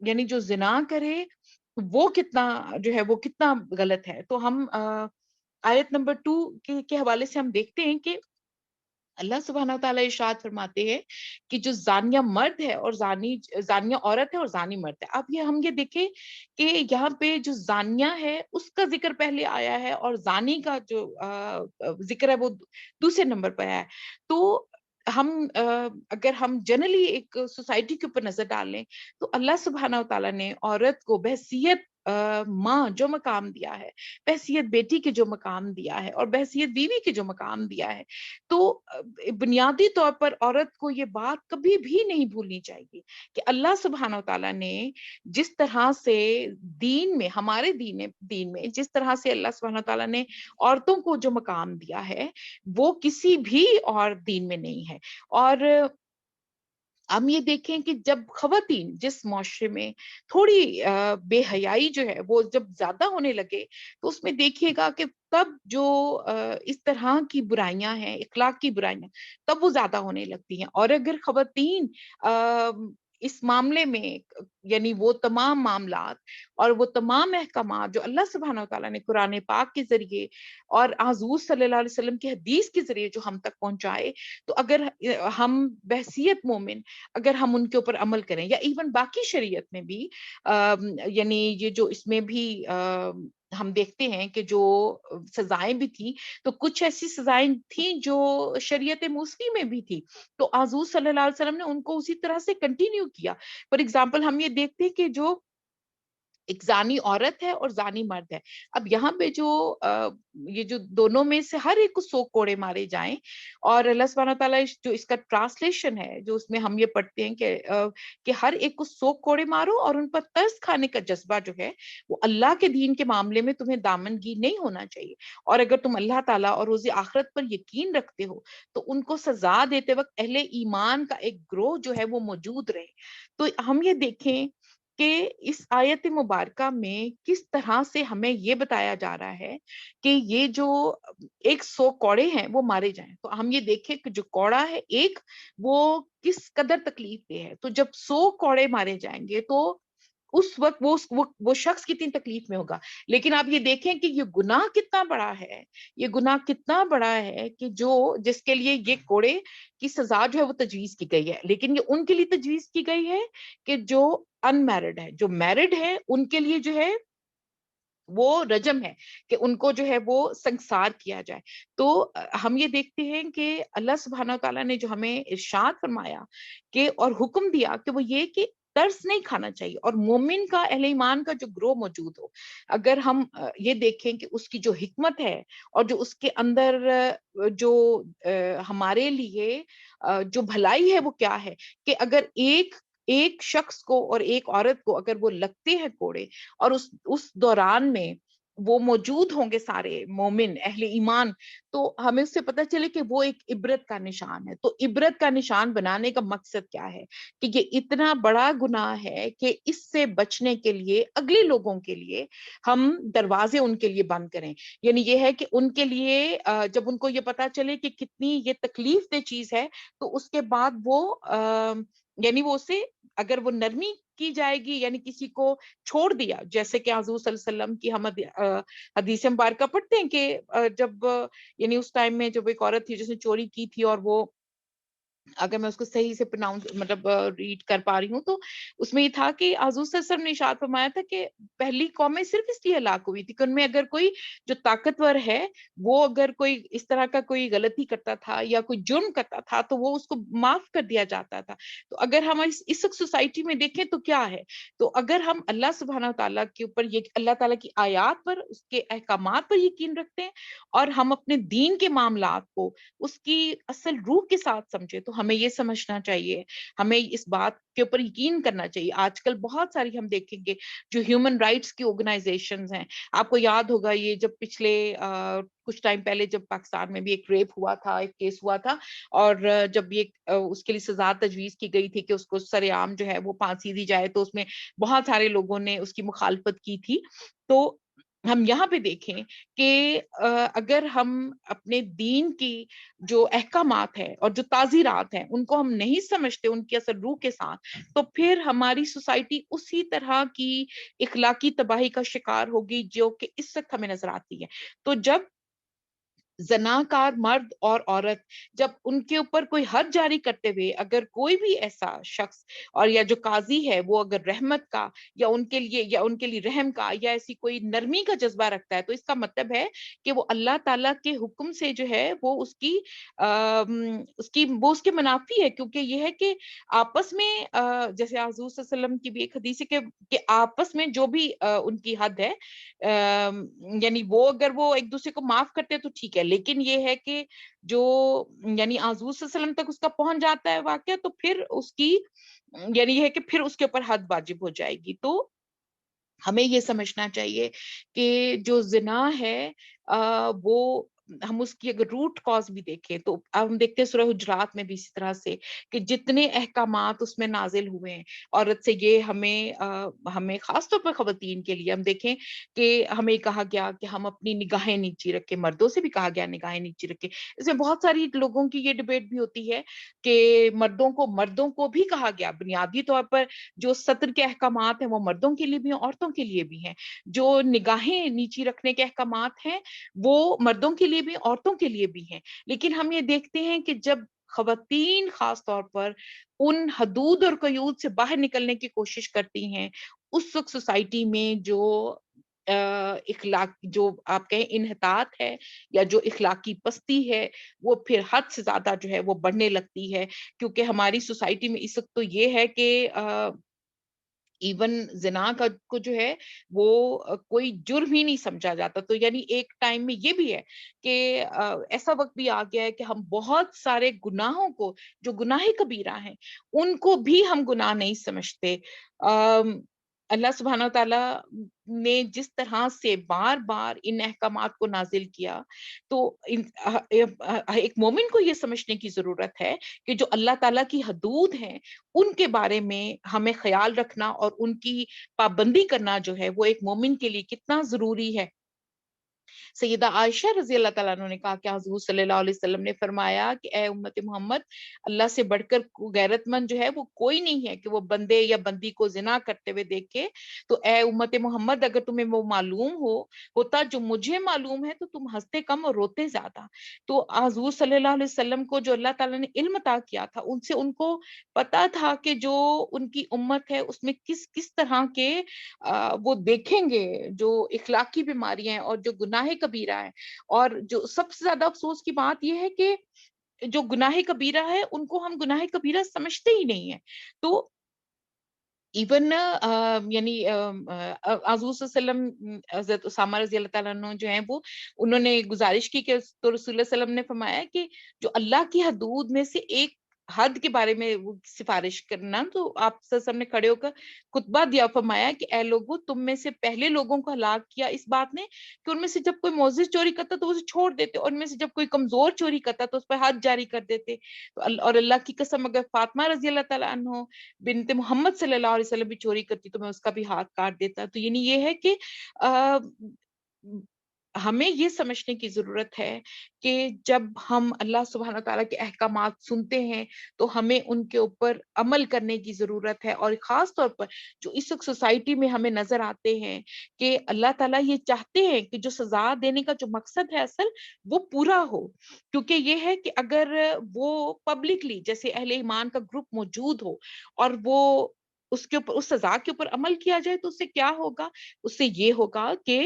یعنی جو زنا کرے وہ کتنا جو ہے وہ کتنا غلط ہے۔ تو ہم آیت نمبر 2 کے حوالے سے ہم دیکھتے ہیں کہ اللہ سبحانہ وتعالیٰ ارشاد فرماتے ہیں کہ جو زانیہ مرد ہے اور زانیہ عورت ہے اور زانی مرد ہے۔ اب ہم یہ دیکھیں کہ یہاں پہ جو زانیہ ہے اس کا ذکر پہلے آیا ہے اور زانی کا جو ذکر ہے وہ دوسرے نمبر پر آیا ہے۔ تو ہم اگر ہم جنرلی ایک سوسائٹی کے اوپر نظر ڈالیں تو اللہ سبحانہ وتعالیٰ نے عورت کو بحیثیت ماں جو مقام دیا ہے، بحیثیت بیٹی کے جو مقام دیا ہے، اور بحیثیت بیوی کے جو مقام دیا ہے، تو بنیادی طور پر عورت کو یہ بات کبھی بھی نہیں بھولنی چاہیے کہ اللہ سبحانہ وتعالیٰ نے جس طرح سے دین میں ہمارے دین میں جس طرح سے اللہ سبحانہ وتعالیٰ نے عورتوں کو جو مقام دیا ہے وہ کسی بھی اور دین میں نہیں ہے۔ اور ہم یہ دیکھیں کہ جب خواتین جس معاشرے میں تھوڑی بے حیائی جو ہے وہ جب زیادہ ہونے لگے تو اس میں دیکھیے گا کہ تب جو اس طرح کی برائیاں ہیں، اخلاق کی برائیاں، تب وہ زیادہ ہونے لگتی ہیں. اور اگر خواتین اس معاملے میں یعنی وہ تمام معاملات اور وہ تمام احکامات جو اللہ سبحانہ وتعالیٰ نے قرآن پاک کے ذریعے اور حضور صلی اللہ علیہ وسلم کی حدیث کے ذریعے جو ہم تک پہنچائے، تو اگر ہم بحیثیت مومن اگر ہم ان کے اوپر عمل کریں، یا ایون باقی شریعت میں بھی یعنی یہ جو اس میں بھی ہم دیکھتے ہیں کہ جو سزائیں بھی تھیں، تو کچھ ایسی سزائیں تھیں جو شریعت موسوی میں بھی تھی، تو حضور صلی اللہ علیہ وسلم نے ان کو اسی طرح سے کنٹینیو کیا. فار ایگزامپل ہم یہ دیکھتے ہیں کہ جو ایک زانی عورت ہے اور زانی مرد ہے، اب یہاں پہ جو یہ جو دونوں میں سے ہر ایک کو 100 کوڑے مارے جائیں، اور اللہ سبحانہ تعالیٰ جو اس کا ٹرانسلیشن ہے جو اس میں ہم یہ پڑھتے ہیں کہ ہر ایک کو 100 کوڑے مارو، اور ان پر ترس کھانے کا جذبہ جو ہے وہ اللہ کے دین کے معاملے میں تمہیں دامنگی نہیں ہونا چاہیے، اور اگر تم اللہ تعالیٰ اور روز آخرت پر یقین رکھتے ہو تو ان کو سزا دیتے وقت اہل ایمان کا ایک گروہ جو ہے وہ موجود رہے. تو ہم یہ دیکھیں کہ اس آیت مبارکہ میں کس طرح سے ہمیں یہ بتایا جا رہا ہے کہ یہ جو 100 کوڑے ہیں وہ مارے جائیں. تو ہم یہ دیکھیں کہ جو کوڑا ہے ایک، وہ کس قدر تکلیف دہ ہے. تو جب 100 کوڑے مارے جائیں گے تو اس وقت وہ شخص کتنی تکلیف میں ہوگا. لیکن آپ یہ دیکھیں کہ یہ گناہ کتنا بڑا ہے، یہ گناہ کتنا بڑا ہے کہ جس کے لیے یہ کوڑے کی سزا جو ہے وہ تجویز کی گئی ہے. لیکن یہ ان کے لیے تجویز کی گئی ہے کہ جو ان میرڈ ہے. جو میرڈ ہے ان کے لیے جو ہے وہ رجم ہے کہ ان کو جو ہے وہ سنسار کیا جائے. تو ہم یہ دیکھتے ہیں کہ اللہ سبحانہ تعالیٰ نے جو ہمیں ارشاد فرمایا کہ اور حکم دیا کہ وہ یہ کہ ترس نہیں کھانا چاہیے، اور مومن کا اہل ایمان کا جو گروہ موجود ہو. اگر ہم یہ دیکھیں کہ اس کی جو حکمت ہے اور جو اس کے اندر جو ہمارے لیے جو بھلائی ہے وہ کیا ہے، کہ اگر ایک شخص کو اور ایک عورت کو اگر وہ لگتے ہیں کوڑے، اور اس دوران میں وہ موجود ہوں گے سارے مومن اہل ایمان، تو ہمیں اس سے پتہ چلے کہ وہ ایک عبرت کا نشان ہے. تو عبرت کا نشان بنانے کا مقصد کیا ہے کہ یہ اتنا بڑا گناہ ہے کہ اس سے بچنے کے لیے اگلے لوگوں کے لیے ہم دروازے ان کے لیے بند کریں. یعنی یہ ہے کہ ان کے لیے جب ان کو یہ پتہ چلے کہ کتنی یہ تکلیف دہ چیز ہے، تو اس کے بعد وہ یعنی وہ اسے اگر وہ نرمی کی جائے گی، یعنی کسی کو چھوڑ دیا، جیسے کہ حضور صلی اللہ علیہ وسلم کی ہم حدیث مبارکہ پڑھتے ہیں کہ جب یعنی اس ٹائم میں جب ایک عورت تھی جس نے چوری کی تھی، اور وہ اگر میں اس کو صحیح سے پروناؤنس مطلب ریڈ کر پا رہی ہوں تو اس میں یہ تھا کہ حضور صلی اللہ علیہ وسلم نے ارشاد فرمایا تھا کہ پہلی قومیں صرف اس لیے ہلاک ہوئی تھی کہ ان میں اگر کوئی جو طاقتور ہے وہ اگر کوئی اس طرح کا کوئی غلطی کرتا تھا یا کوئی جرم کرتا تھا تو وہ اس کو معاف کر دیا جاتا تھا. تو اگر ہم اس سوسائٹی میں دیکھیں تو کیا ہے، تو اگر ہم اللہ سبحانہ تعالیٰ کے اوپر یہ اللہ تعالیٰ کی آیات پر، اس کے احکامات پر یقین رکھتے ہیں، اور ہم اپنے دین کے معاملات کو اس کی اصل روح کے ساتھ سمجھے، تو ہمیں یہ سمجھنا چاہیے، ہمیں اس بات کے اوپر یقین کرنا چاہیے. آج کل بہت ساری ہم دیکھیں گے جو ہیومن رائٹس کی آرگنائزیشنز ہیں، آپ کو یاد ہوگا یہ جب پچھلے کچھ ٹائم پہلے جب پاکستان میں بھی ایک ریپ ہوا تھا، ایک کیس ہوا تھا، اور جب یہ اس کے لیے سزا تجویز کی گئی تھی کہ اس کو سر عام جو ہے وہ پھانسی دی جائے، تو اس میں بہت سارے لوگوں نے اس کی مخالفت کی تھی. تو ہم یہاں پہ دیکھیں کہ اگر ہم اپنے دین کی جو احکامات ہیں اور جو تعزیرات ہیں ان کو ہم نہیں سمجھتے ان کی اصل روح کے ساتھ، تو پھر ہماری سوسائٹی اسی طرح کی اخلاقی تباہی کا شکار ہوگی جو کہ اس وقت ہمیں نظر آتی ہے. تو جب زناکار مرد اور عورت جب ان کے اوپر کوئی حد جاری کرتے ہوئے اگر کوئی بھی ایسا شخص اور یا جو قاضی ہے وہ اگر رحمت کا یا ان کے لیے رحم کا یا ایسی کوئی نرمی کا جذبہ رکھتا ہے، تو اس کا مطلب ہے کہ وہ اللہ تعالیٰ کے حکم سے جو ہے وہ اس کے منافی ہے. کیونکہ یہ ہے کہ آپس میں جیسے حضور صلی اللہ علیہ وسلم کی بھی ایک حدیث ہے کہ آپس میں جو بھی ان کی حد ہے یعنی وہ اگر وہ ایک دوسرے کو معاف کرتے ہیں تو ٹھیک ہے، لیکن یہ ہے کہ جو یعنی حضور صلی اللہ علیہ وسلم تک اس کا پہنچ جاتا ہے واقعہ، تو پھر اس کی یعنی یہ ہے کہ پھر اس کے اوپر حد واجب ہو جائے گی. تو ہمیں یہ سمجھنا چاہیے کہ جو زنا ہے وہ ہم اس کی اگر روٹ کاز بھی دیکھیں تو اب ہم دیکھتے ہیں سورہ حجرات میں بھی اسی طرح سے کہ جتنے احکامات اس میں نازل ہوئے ہیں عورت سے، یہ ہمیں خاص طور پر خواتین کے لیے ہم دیکھیں کہ ہمیں کہا گیا کہ ہم اپنی نگاہیں نیچی رکھیں، مردوں سے بھی کہا گیا نگاہیں نیچی رکھیں. اس میں بہت ساری لوگوں کی یہ ڈبیٹ بھی ہوتی ہے کہ مردوں کو بھی کہا گیا، بنیادی طور پر جو سطر کے احکامات ہیں وہ مردوں کے لیے بھی ہیں، عورتوں کے لیے بھی ہیں. جو نگاہیں نیچی رکھنے کے احکامات ہیں وہ مردوں کے لیے بھی عورتوں کے لیے بھی ہیں. لیکن ہم یہ دیکھتے ہیں کہ جب خواتین خاص طور پر ان حدود اور قیود سے باہر نکلنے کی کوشش کرتی ہیں، اس وقت سوسائٹی میں جو اخلاق، جو آپ کہیں انحطاط ہے یا جو اخلاقی پستی ہے، وہ پھر حد سے زیادہ جو ہے وہ بڑھنے لگتی ہے. کیونکہ ہماری سوسائٹی میں اس وقت تو یہ ہے کہ ایون زنا کو جو ہے وہ کوئی جرم ہی نہیں سمجھا جاتا. تو یعنی ایک ٹائم میں یہ بھی ہے کہ ایسا وقت بھی آ گیا ہے کہ ہم بہت سارے گناہوں کو، جو گناہ کبیرہ ہیں، ان کو بھی ہم گناہ نہیں سمجھتے. اللہ سبحانہ و تعالیٰ نے جس طرح سے بار بار ان احکامات کو نازل کیا، تو ایک مومن کو یہ سمجھنے کی ضرورت ہے کہ جو اللہ تعالیٰ کی حدود ہیں ان کے بارے میں ہمیں خیال رکھنا اور ان کی پابندی کرنا جو ہے وہ ایک مومن کے لیے کتنا ضروری ہے. سیدہ عائشہ رضی اللہ تعالیٰ عنہ نے کہا کہ حضور صلی اللہ علیہ وسلم نے فرمایا کہ اے امت محمد، اللہ سے بڑھ کر غیرت مند جو ہے وہ کوئی نہیں ہے کہ وہ بندے یا بندی کو زنا کرتے ہوئے دیکھے. تو اے امت محمد، اگر تمہیں وہ معلوم ہوتا جو مجھے معلوم ہے تو تم ہنستے کم اور روتے زیادہ. تو حضور صلی اللہ علیہ وسلم کو جو اللہ تعالیٰ نے علم عطا کیا تھا، ان کو پتا تھا کہ جو ان کی امت ہے اس میں کس طرح کے وہ دیکھیں گے جو اخلاقی بیماریاں ہیں اور جو گناہ کبیرہ ہے. اور جو سب سے زیادہ افسوس کی بات یہ ہے کہ جو گناہ کبیرہ ہے ان کو ہم گناہ کبیرہ سمجھتے ہی نہیں ہیں. تو ایون یعنی حضور صلی اللہ علیہ وسلم، حضرت اسامہ رضی اللہ تعالیٰ عنہ جو ہیں وہ انہوں نے گزارش کی کہ تو رسول اللہ صلی اللہ علیہ وسلم نے فرمایا کہ جو اللہ کی حدود میں سے ایک حد کے بارے میں وہ سفارش کرنا، تو آپ صلی اللہ علیہ وسلم نے کھڑے ہو کر خطبہ دیا، فرمایا کہ اے لوگوں، تم میں سے پہلے لوگوں کو ہلاک کیا اس بات نے کہ ان میں سے جب کوئی معزز چوری کرتا تو اسے چھوڑ دیتے، اور ان میں سے جب کوئی کمزور چوری کرتا تو اس پر حد جاری کر دیتے. اور اللہ کی قسم، اگر فاطمہ رضی اللہ تعالیٰ عنہ بنت محمد صلی اللہ علیہ وسلم بھی چوری کرتی تو میں اس کا بھی ہاتھ کاٹ دیتا. تو یعنی یہ ہے کہ ہمیں یہ سمجھنے کی ضرورت ہے کہ جب ہم اللہ سبحانہ تعالیٰ کے احکامات سنتے ہیں تو ہمیں ان کے اوپر عمل کرنے کی ضرورت ہے. اور خاص طور پر جو اس وقت سوسائٹی میں ہمیں نظر آتے ہیں کہ اللہ تعالیٰ یہ چاہتے ہیں کہ جو سزا دینے کا جو مقصد ہے اصل وہ پورا ہو. کیونکہ یہ ہے کہ اگر وہ پبلکلی جیسے اہل ایمان کا گروپ موجود ہو اور وہ اس کے اوپر، اس سزا کے اوپر عمل کیا جائے، تو اس سے کیا ہوگا؟ اس سے یہ ہوگا کہ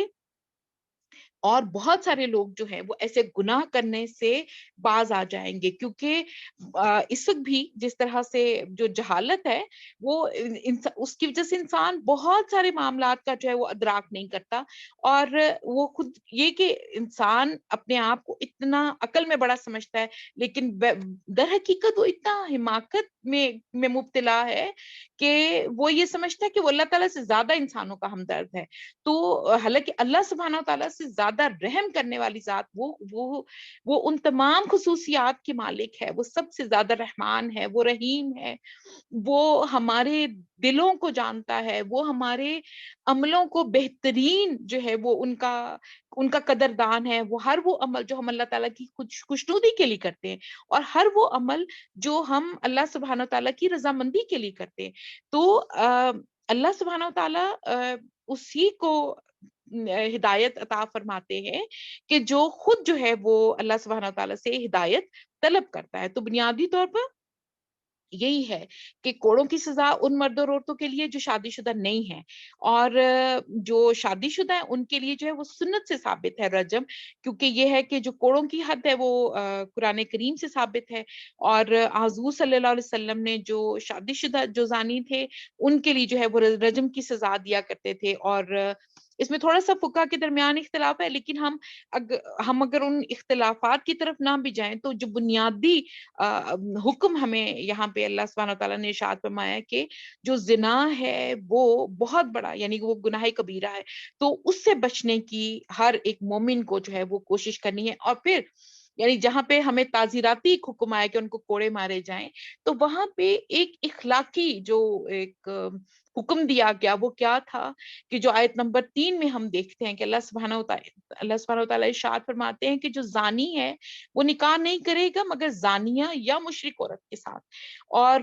اور بہت سارے لوگ جو ہیں وہ ایسے گناہ کرنے سے باز آ جائیں گے. کیونکہ اس وقت بھی جس طرح سے جو جہالت ہے وہ اس کی وجہ سے انسان بہت سارے معاملات کا جو ہے وہ ادراک نہیں کرتا. اور وہ خود یہ کہ انسان اپنے آپ کو اتنا عقل میں بڑا سمجھتا ہے، لیکن در حقیقت وہ اتنا حماقت میں مبتلا ہے کہ وہ یہ سمجھتا ہے کہ وہ اللہ تعالیٰ سے زیادہ انسانوں کا ہمدرد ہے. تو حالانکہ اللہ سبحانہ تعالیٰ سے زیادہ رحم کرنے والی ذات وہ ان تمام خصوصیات کی مالک ہے. وہ سب سے زیادہ رحمان ہے، وہ رحیم ہے، وہ ہمارے دلوں کو جانتا ہے، وہ ہمارے عملوں کو بہترین جو ہے وہ ان کا قدردان ہے. وہ ہر وہ عمل جو ہم اللہ تعالیٰ کی خوشنودی کے لیے کرتے ہیں اور ہر وہ عمل جو ہم اللہ سبحانہ تعالیٰ کی رضامندی کے لیے کرتے ہیں. تو اللہ سبحانہ تعالیٰ اسی کو ہدایت عطا فرماتے ہیں کہ جو خود جو ہے وہ اللہ سبحانہ تعالیٰ سے ہدایت طلب کرتا ہے. تو بنیادی طور پر یہی ہے کہ کوڑوں کی سزا ان مرد اور عورتوں کے لیے جو شادی شدہ نہیں ہیں، اور جو شادی شدہ ہیں ان کے لیے جو ہے وہ سنت سے ثابت ہے رجم. کیونکہ یہ ہے کہ جو کوڑوں کی حد ہے وہ قرآن کریم سے ثابت ہے، اور حضور صلی اللہ علیہ وسلم نے جو شادی شدہ جو زانی تھے ان کے لیے جو ہے وہ رجم کی سزا دیا کرتے تھے. اور اس میں تھوڑا سا فقہ کے درمیان اختلاف ہے، لیکن ہم اگر ان اختلافات کی طرف نہ بھی جائیں تو جو بنیادی حکم ہمیں یہاں پہ اللہ سبحانہ وتعالیٰ نے ارشاد فرمایا کہ جو زنا ہے وہ بہت بڑا یعنی کہ وہ گناہ کبیرہ ہے، تو اس سے بچنے کی ہر ایک مومن کو جو ہے وہ کوشش کرنی ہے. اور پھر یعنی جہاں پہ ہمیں تعزیراتی حکم آیا کہ ان کو کوڑے مارے جائیں، تو وہاں پہ ایک اخلاقی جو ایک حکم دیا گیا وہ کیا تھا کہ جو آیت نمبر 3 میں ہم دیکھتے ہیں کہ اللہ سبحانہ وتعالیٰ ارشاد فرماتے ہیں کہ جو زانی ہے وہ نکاح نہیں کرے گا مگر زانیہ یا مشرک عورت کے ساتھ، اور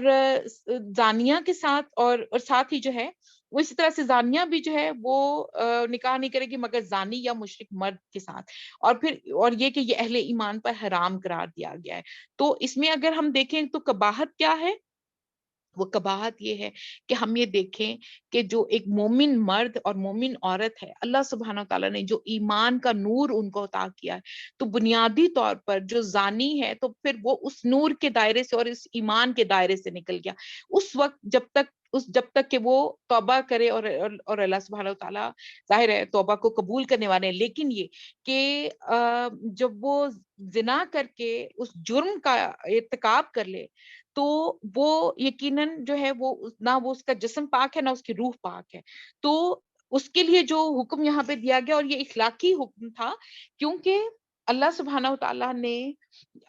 زانیہ کے ساتھ اور ساتھ ہی جو ہے وہ اسی طرح سے زانیہ بھی جو ہے وہ نکاح نہیں کرے گی مگر زانی یا مشرک مرد کے ساتھ، اور پھر اور یہ کہ یہ اہل ایمان پر حرام قرار دیا گیا ہے. تو اس میں اگر ہم دیکھیں تو قباحت کیا ہے، وہ قباحت یہ ہے کہ ہم یہ دیکھیں کہ جو ایک مومن مرد اور مومن عورت ہے، اللہ سبحانہ تعالیٰ نے جو ایمان کا نور ان کو عطا کیا ہے، تو بنیادی طور پر جو زانی ہے تو پھر وہ اس نور کے دائرے سے اور اس ایمان کے دائرے سے نکل گیا اس وقت جب تک کہ وہ توبہ کرے، اور اللہ سبحانہ تعالیٰ ظاہر ہے توبہ کو قبول کرنے والے ہیں، لیکن یہ کہ جب وہ زنا کر کے اس جرم کا ارتکاب کر لے تو وہ یقیناً جو ہے وہ نہ وہ اس کا جسم پاک ہے نہ اس کی روح پاک ہے. تو اس کے لیے جو حکم یہاں پہ دیا گیا اور یہ اخلاقی حکم تھا، کیونکہ اللہ سبحانہ وتعالیٰ نے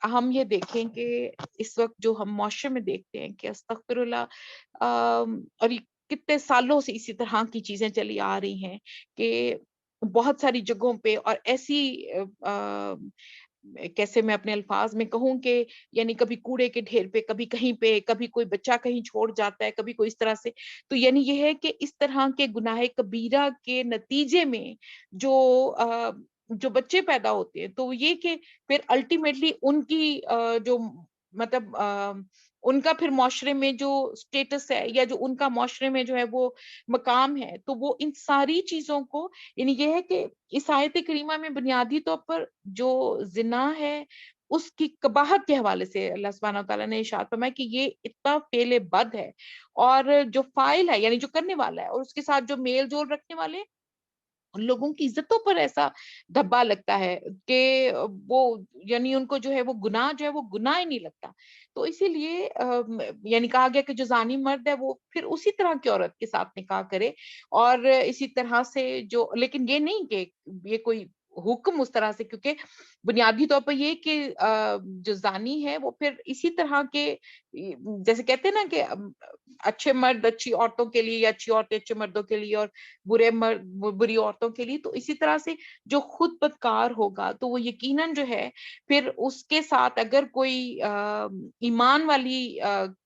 ہم یہ دیکھیں کہ اس وقت جو ہم معاشرے میں دیکھتے ہیں کہ استغفر اللہ اور یہ کتنے سالوں سے اسی طرح کی چیزیں چلی آ رہی ہیں کہ بہت ساری جگہوں پہ اور ایسی کیسے میں اپنے الفاظ میں کہوں کہ یعنی کبھی کوڑے کے ڈھیر پہ، کبھی کہیں پہ، کبھی کوئی بچہ کہیں چھوڑ جاتا ہے، کبھی کوئی اس طرح سے. تو یعنی یہ ہے کہ اس طرح کے گناہ کبیرہ کے نتیجے میں جو بچے پیدا ہوتے ہیں تو یہ کہ پھر الٹیمیٹلی ان کی جو مطلب ان کا پھر معاشرے میں جو سٹیٹس ہے یا جو ان کا معاشرے میں جو ہے وہ مقام ہے، تو وہ ان ساری چیزوں کو یعنی یہ ہے کہ اس آیت کریمہ میں بنیادی طور پر جو زنا ہے اس کی قباحت کے حوالے سے اللہ سبحانہ وتعالیٰ نے ارشاد فرمایا کہ یہ اتنا فعل بد ہے، اور جو فاعل ہے یعنی جو کرنے والا ہے اور اس کے ساتھ جو میل جول رکھنے والے ان لوگوں کی عزتوں پر ایسا دھبا لگتا ہے کہ وہ یعنی ان کو جو ہے وہ گناہ جو ہے وہ گناہ ہی نہیں لگتا. تو اسی لیے یعنی کہا گیا کہ جو زانی مرد ہے وہ پھر اسی طرح کی عورت کے ساتھ نکاح کرے، اور اسی طرح سے جو لیکن یہ نہیں کہ یہ کوئی حکم اس طرح سے، کیونکہ بنیادی طور پر یہ کہ جو زانی ہے وہ پھر اسی طرح کے جیسے کہتے ہیں نا کہ اچھے مرد اچھی عورتوں کے لیے یا اچھی عورتیں اچھے مردوں کے لیے اور برے مرد بری عورتوں کے لیے، تو اسی طرح سے جو خود بدکار ہوگا تو وہ یقیناً جو ہے پھر اس کے ساتھ اگر کوئی ایمان والی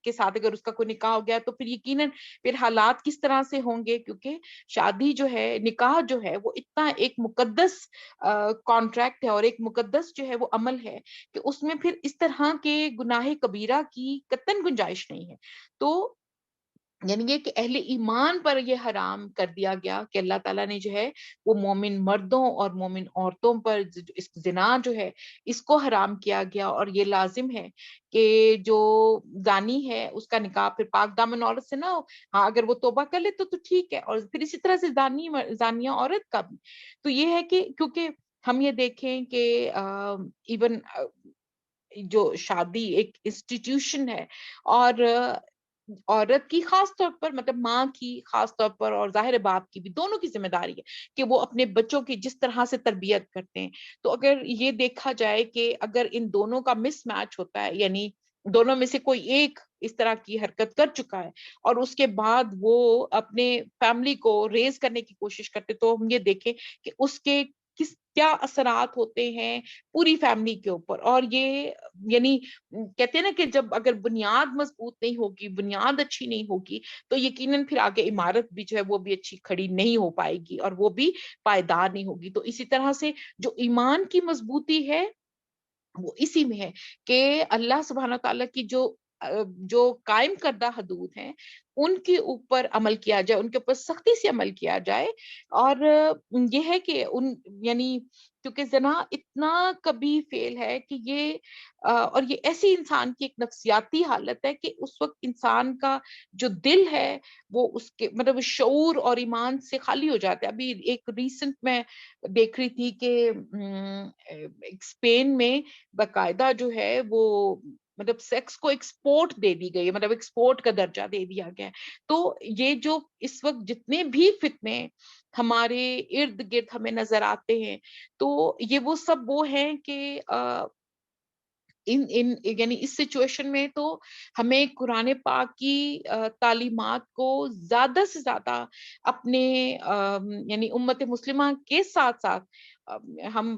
کے ساتھ اگر اس کا کوئی نکاح ہو گیا تو پھر یقیناً پھر حالات کس طرح سے ہوں گے، کیونکہ شادی جو ہے نکاح جو ہے وہ اتنا ایک مقدس کانٹریکٹ ہے اور ایک مقدس جو ہے وہ عمل ہے کہ اس میں پھر اس طرح کے گناہ کبیرہ کی قطعاً گنجائش نہیں ہے. تو یعنی یہ کہ اہل ایمان پر یہ حرام کر دیا گیا کہ اللہ تعالیٰ نے جو ہے وہ مومن مردوں اور مومن عورتوں پر اس زنا جو ہے اس کو حرام کیا گیا، اور یہ لازم ہے کہ جو زانی ہے اس کا نکاح پھر پاک دامن عورت سے نہ ہو. ہاں اگر وہ توبہ کر لے تو ٹھیک ہے، اور پھر اسی طرح سے زانیہ عورت کا بھی. تو یہ ہے کہ کیونکہ ہم یہ دیکھیں کہ ایون جو شادی ایک انسٹیٹیوشن ہے، اور عورت کی خاص طور پر مطلب ماں کی خاص طور پر اور ظاہر باپ کی بھی دونوں کی ذمہ داری ہے کہ وہ اپنے بچوں کی جس طرح سے تربیت کرتے ہیں. تو اگر یہ دیکھا جائے کہ اگر ان دونوں کا مس میچ ہوتا ہے یعنی دونوں میں سے کوئی ایک اس طرح کی حرکت کر چکا ہے اور اس کے بعد وہ اپنے فیملی کو ریز کرنے کی کوشش کرتے، تو ہم یہ دیکھیں کہ اس کے کیا اثرات ہوتے ہیں پوری فیملی کے اوپر. اور یہ یعنی کہتے ہیں نا کہ جب اگر بنیاد مضبوط نہیں ہوگی، بنیاد اچھی نہیں ہوگی تو یقیناً پھر آگے عمارت بھی جو ہے وہ بھی اچھی کھڑی نہیں ہو پائے گی اور وہ بھی پائیدار نہیں ہوگی. تو اسی طرح سے جو ایمان کی مضبوطی ہے وہ اسی میں ہے کہ اللہ سبحانہ تعالیٰ کی جو جو قائم کردہ حدود ہیں ان کے اوپر عمل کیا جائے، ان کے اوپر سختی سے عمل کیا جائے. اور یہ ہے کہ ان یعنی کیونکہ زنا اتنا کبھی فیل ہے کہ یہ اور یہ ایسی انسان کی ایک نفسیاتی حالت ہے کہ اس وقت انسان کا جو دل ہے وہ اس کے مطلب شعور اور ایمان سے خالی ہو جاتا ہے. ابھی ایک ریسنٹ میں دیکھ رہی تھی کہ اسپین میں باقاعدہ جو ہے وہ مطلب سیکس کو ایکسپورٹ دے دی گئی ہے، مطلب ایکسپورٹ کا درجہ دے دیا گیا ہے. تو یہ جو اس وقت جتنے بھی فتنے ہمارے ارد گرد ہمیں نظر آتے ہیں تو یہ وہ سب وہ ہیں کہ یعنی اس سچویشن میں تو ہمیں قرآن پاک کی تعلیمات کو زیادہ سے زیادہ اپنے یعنی امت مسلمہ کے ساتھ ساتھ ہم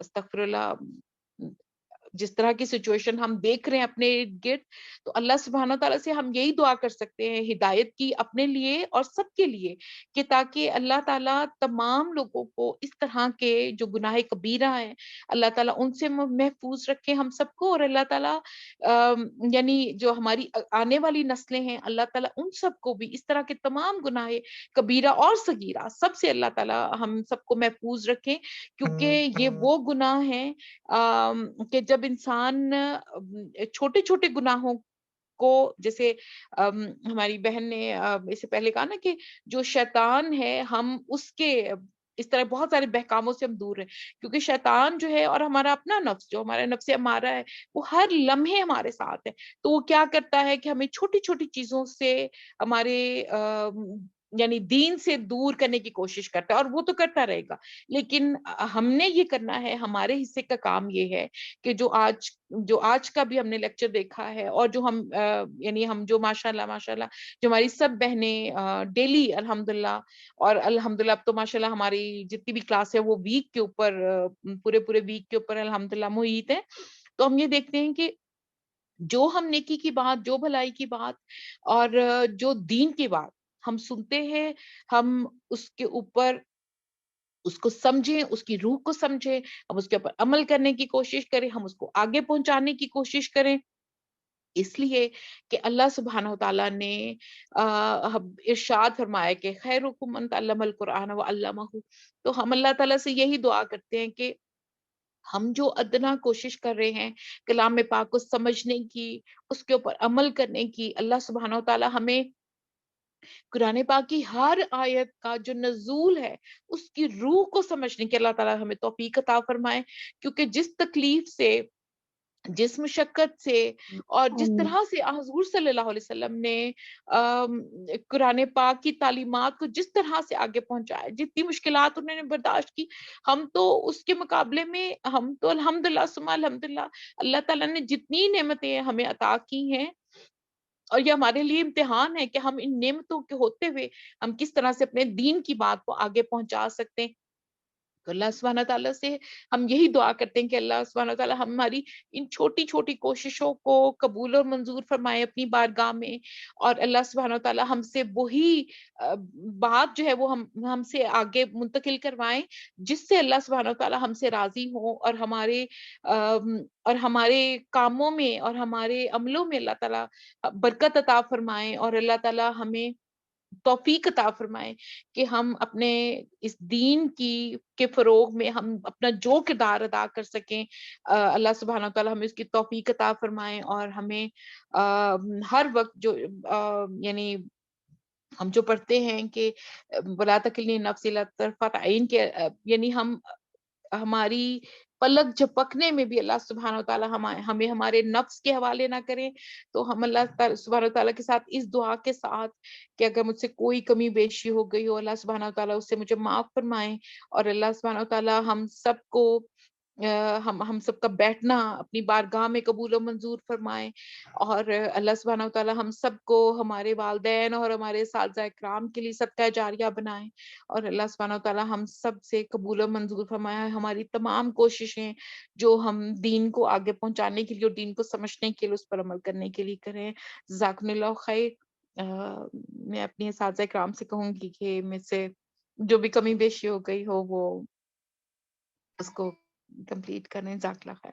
استغفر اللہ جس طرح کی سچویشن ہم دیکھ رہے ہیں اپنے ارد گرد، تو اللہ سبحانہ تعالیٰ سے ہم یہی دعا کر سکتے ہیں ہدایت کی اپنے لیے اور سب کے لیے، کہ تاکہ اللہ تعالیٰ تمام لوگوں کو اس طرح کے جو گناہ کبیرہ ہیں اللہ تعالیٰ ان سے محفوظ رکھے ہم سب کو، اور اللہ تعالیٰ یعنی جو ہماری آنے والی نسلیں ہیں اللہ تعالیٰ ان سب کو بھی اس طرح کے تمام گناہ کبیرہ اور صغیرہ سب سے اللہ تعالیٰ ہم سب کو محفوظ رکھیں. کیونکہ یہ وہ گناہ ہیں کہ جب انسان چھوٹے چھوٹے گناہوں کو، جیسے ہماری بہن نے اس سے پہلے کہا نا کہ جو شیطان ہے ہم اس کے اس طرح بہت سارے بہکاموں سے ہم دور ہیں، کیونکہ شیطان جو ہے اور ہمارا اپنا نفس جو ہمارا نفس ہمارا ہے وہ ہر لمحے ہمارے ساتھ ہے. تو وہ کیا کرتا ہے کہ ہمیں چھوٹی چھوٹی چیزوں سے ہمارے یعنی دین سے دور کرنے کی کوشش کرتا ہے، اور وہ تو کرتا رہے گا. لیکن ہم نے یہ کرنا ہے، ہمارے حصے کا کام یہ ہے کہ جو آج کا بھی ہم نے لیکچر دیکھا ہے، اور جو ہم یعنی ہم جو ماشاءاللہ جو ہماری سب بہنیں ڈیلی الحمدللہ، اور الحمدللہ اب تو ماشاءاللہ ہماری جتنی بھی کلاس ہے وہ ویک کے اوپر پورے ویک کے اوپر الحمدللہ محیط ہے. تو ہم یہ دیکھتے ہیں کہ جو ہم نیکی کی بات، جو بھلائی کی بات اور جو دین کی بات ہم سنتے ہیں، ہم اس کے اوپر اس کو سمجھیں، اس کی روح کو سمجھیں، ہم اس کے اوپر عمل کرنے کی کوشش کریں، ہم اس کو آگے پہنچانے کی کوشش کریں. اس لیے کہ اللہ سبحانہ وتعالیٰ نے ارشاد فرمایا کہ خیرکم من تعلم القرآن وعلمہ. تو ہم اللہ تعالیٰ سے یہی دعا کرتے ہیں کہ ہم جو ادنا کوشش کر رہے ہیں کلام پاک کو سمجھنے کی، اس کے اوپر عمل کرنے کی، اللہ سبحانہ وتعالیٰ ہمیں قرآن پاک کی ہر آیت کا جو نزول ہے اس کی روح کو سمجھنے کی اللہ تعالیٰ ہمیں توفیق عطا فرمائے. کیونکہ جس تکلیف سے، جس مشقت سے اور جس طرح سے حضور صلی اللہ علیہ وسلم نے قرآن پاک کی تعلیمات کو جس طرح سے آگے پہنچایا، جتنی مشکلات انہوں نے برداشت کی، ہم تو اس کے مقابلے میں ہم تو الحمدللہ ثم الحمدللہ اللہ تعالیٰ نے جتنی نعمتیں ہمیں عطا کی ہیں، اور یہ ہمارے لیے امتحان ہے کہ ہم ان نعمتوں کے ہوتے ہوئے ہم کس طرح سے اپنے دین کی بات کو آگے پہنچا سکتے ہیں. تو اللہ سبحانہ تعالیٰ سے ہم یہی دعا کرتے ہیں کہ اللہ سبحانہ تعالیٰ ہماری ان چھوٹی چھوٹی کوششوں کو قبول اور منظور فرمائے اپنی بارگاہ میں، اور اللہ سبحانہ تعالیٰ ہم سے وہی بات جو ہے وہ ہم سے آگے منتقل کروائیں جس سے اللہ سبحانہ تعالیٰ ہم سے راضی ہوں، اور ہمارے کاموں میں اور ہمارے عملوں میں اللہ تعالیٰ برکت عطا فرمائیں، اور اللہ تعالیٰ ہمیں توفیق عطا فرمائے کہ ہم اپنے اس دین کے فروغ میں ہم اپنا جو کردار ادا کر سکیں. اللہ سبحانہ وتعالی ہمیں اس کی توفیق عطا فرمائے، اور ہمیں ہر وقت جو یعنی ہم جو پڑھتے ہیں کہ ولا تکلنی نفسی الی طرفۃ عین کے یعنی ہماری پلک جھپکنے میں بھی اللہ سبحانہ وتعالی ہمیں ہمارے نفس کے حوالے نہ کریں. تو ہم اللہ سبحانہ وتعالی کے ساتھ اس دعا کے ساتھ کہ اگر مجھ سے کوئی کمی بیشی ہو گئی ہو اللہ سبحانہ وتعالی اس سے مجھے معاف فرمائیں، اور اللہ سبحانہ وتعالی ہم سب کو ہم سب کا بیٹھنا اپنی بارگاہ میں قبول و منظور فرمائیں، اور اللہ سبحانہ وتعالی ہم سب کو ہمارے والدین اور ہمارے اساتذہ اکرام کے لیے صدقہ جاریہ بنائیں، اور اللہ سبحانہ وتعالی ہم سب سے قبول و منظور فرمائے ہماری تمام کوششیں جو ہم دین کو آگے پہنچانے کے لیے اور دین کو سمجھنے کے لیے اس پر عمل کرنے کے لیے کریں. جزاکم اللہ خیر. میں اپنی اساتذہ اکرام سے کہوں گی کہ مجھ سے جو بھی کمی بیشی ہو گئی ہو وہ اس کو کمپلیٹ کریں. جزاک اللہ خیر.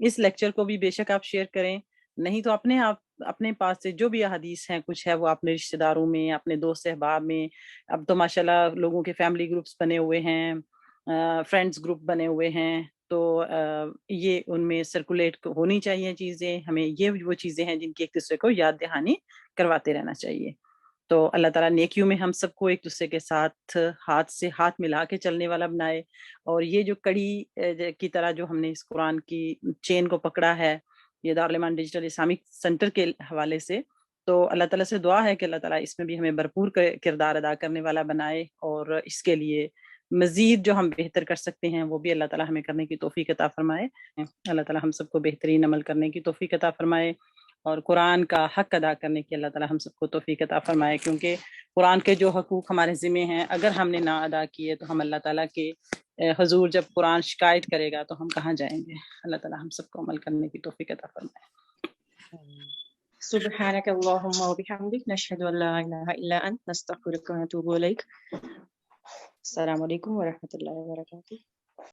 اس لیکچر کو بھی بے شک آپ شیئر کریں, نہیں تو اپنے پاس سے جو بھی احادیث ہیں کچھ ہے وہ اپنے رشتہ داروں میں, اپنے دوست احباب میں, اب تو ماشاءاللہ لوگوں کے فیملی گروپس بنے ہوئے ہیں, فرینڈس گروپ بنے ہوئے ہیں, تو یہ ان میں سرکولیٹ ہونی چاہیے چیزیں. ہمیں یہ وہ چیزیں ہیں جن کی ایک دوسرے کو یاد دہانی کرواتے رہنا چاہیے. تو اللہ تعالیٰ نیکیوں میں ہم سب کو ایک دوسرے کے ساتھ ہاتھ سے ہاتھ ملا کے چلنے والا بنائے, اور یہ جو کڑی کی طرح جو ہم نے اس قرآن کی چین کو پکڑا ہے یہ دارالایمان ڈیجیٹل اسلامک سینٹر کے حوالے سے, تو اللہ تعالیٰ سے دعا ہے کہ اللہ تعالیٰ اس میں بھی ہمیں بھرپور کردار ادا کرنے والا بنائے, اور اس کے لیے مزید جو ہم بہتر کر سکتے ہیں وہ بھی اللہ تعالیٰ ہمیں کرنے کی توفیق عطا فرمائے. اللہ تعالیٰ ہم سب کو بہترین عمل کرنے کی توفیق عطا فرمائے, اور قرآن کا حق ادا کرنے کی اللہ تعالیٰ ہم سب کو توفیق عطا فرمائے, کیونکہ قرآن کے جو حقوق ہمارے ذمہ ہیں اگر ہم نے نہ ادا کیے تو ہم اللہ تعالیٰ کے حضور جب قرآن شکایت کرے گا تو ہم کہاں جائیں گے. اللہ تعالیٰ ہم سب کو عمل کرنے کی توفیق عطا فرمائے. سبحانك اللهم وبحمدك نشهد ان لا اله الا انت نستغفرك ونتوب اليك. السلام علیکم ورحمۃ اللہ وبرکاتہ.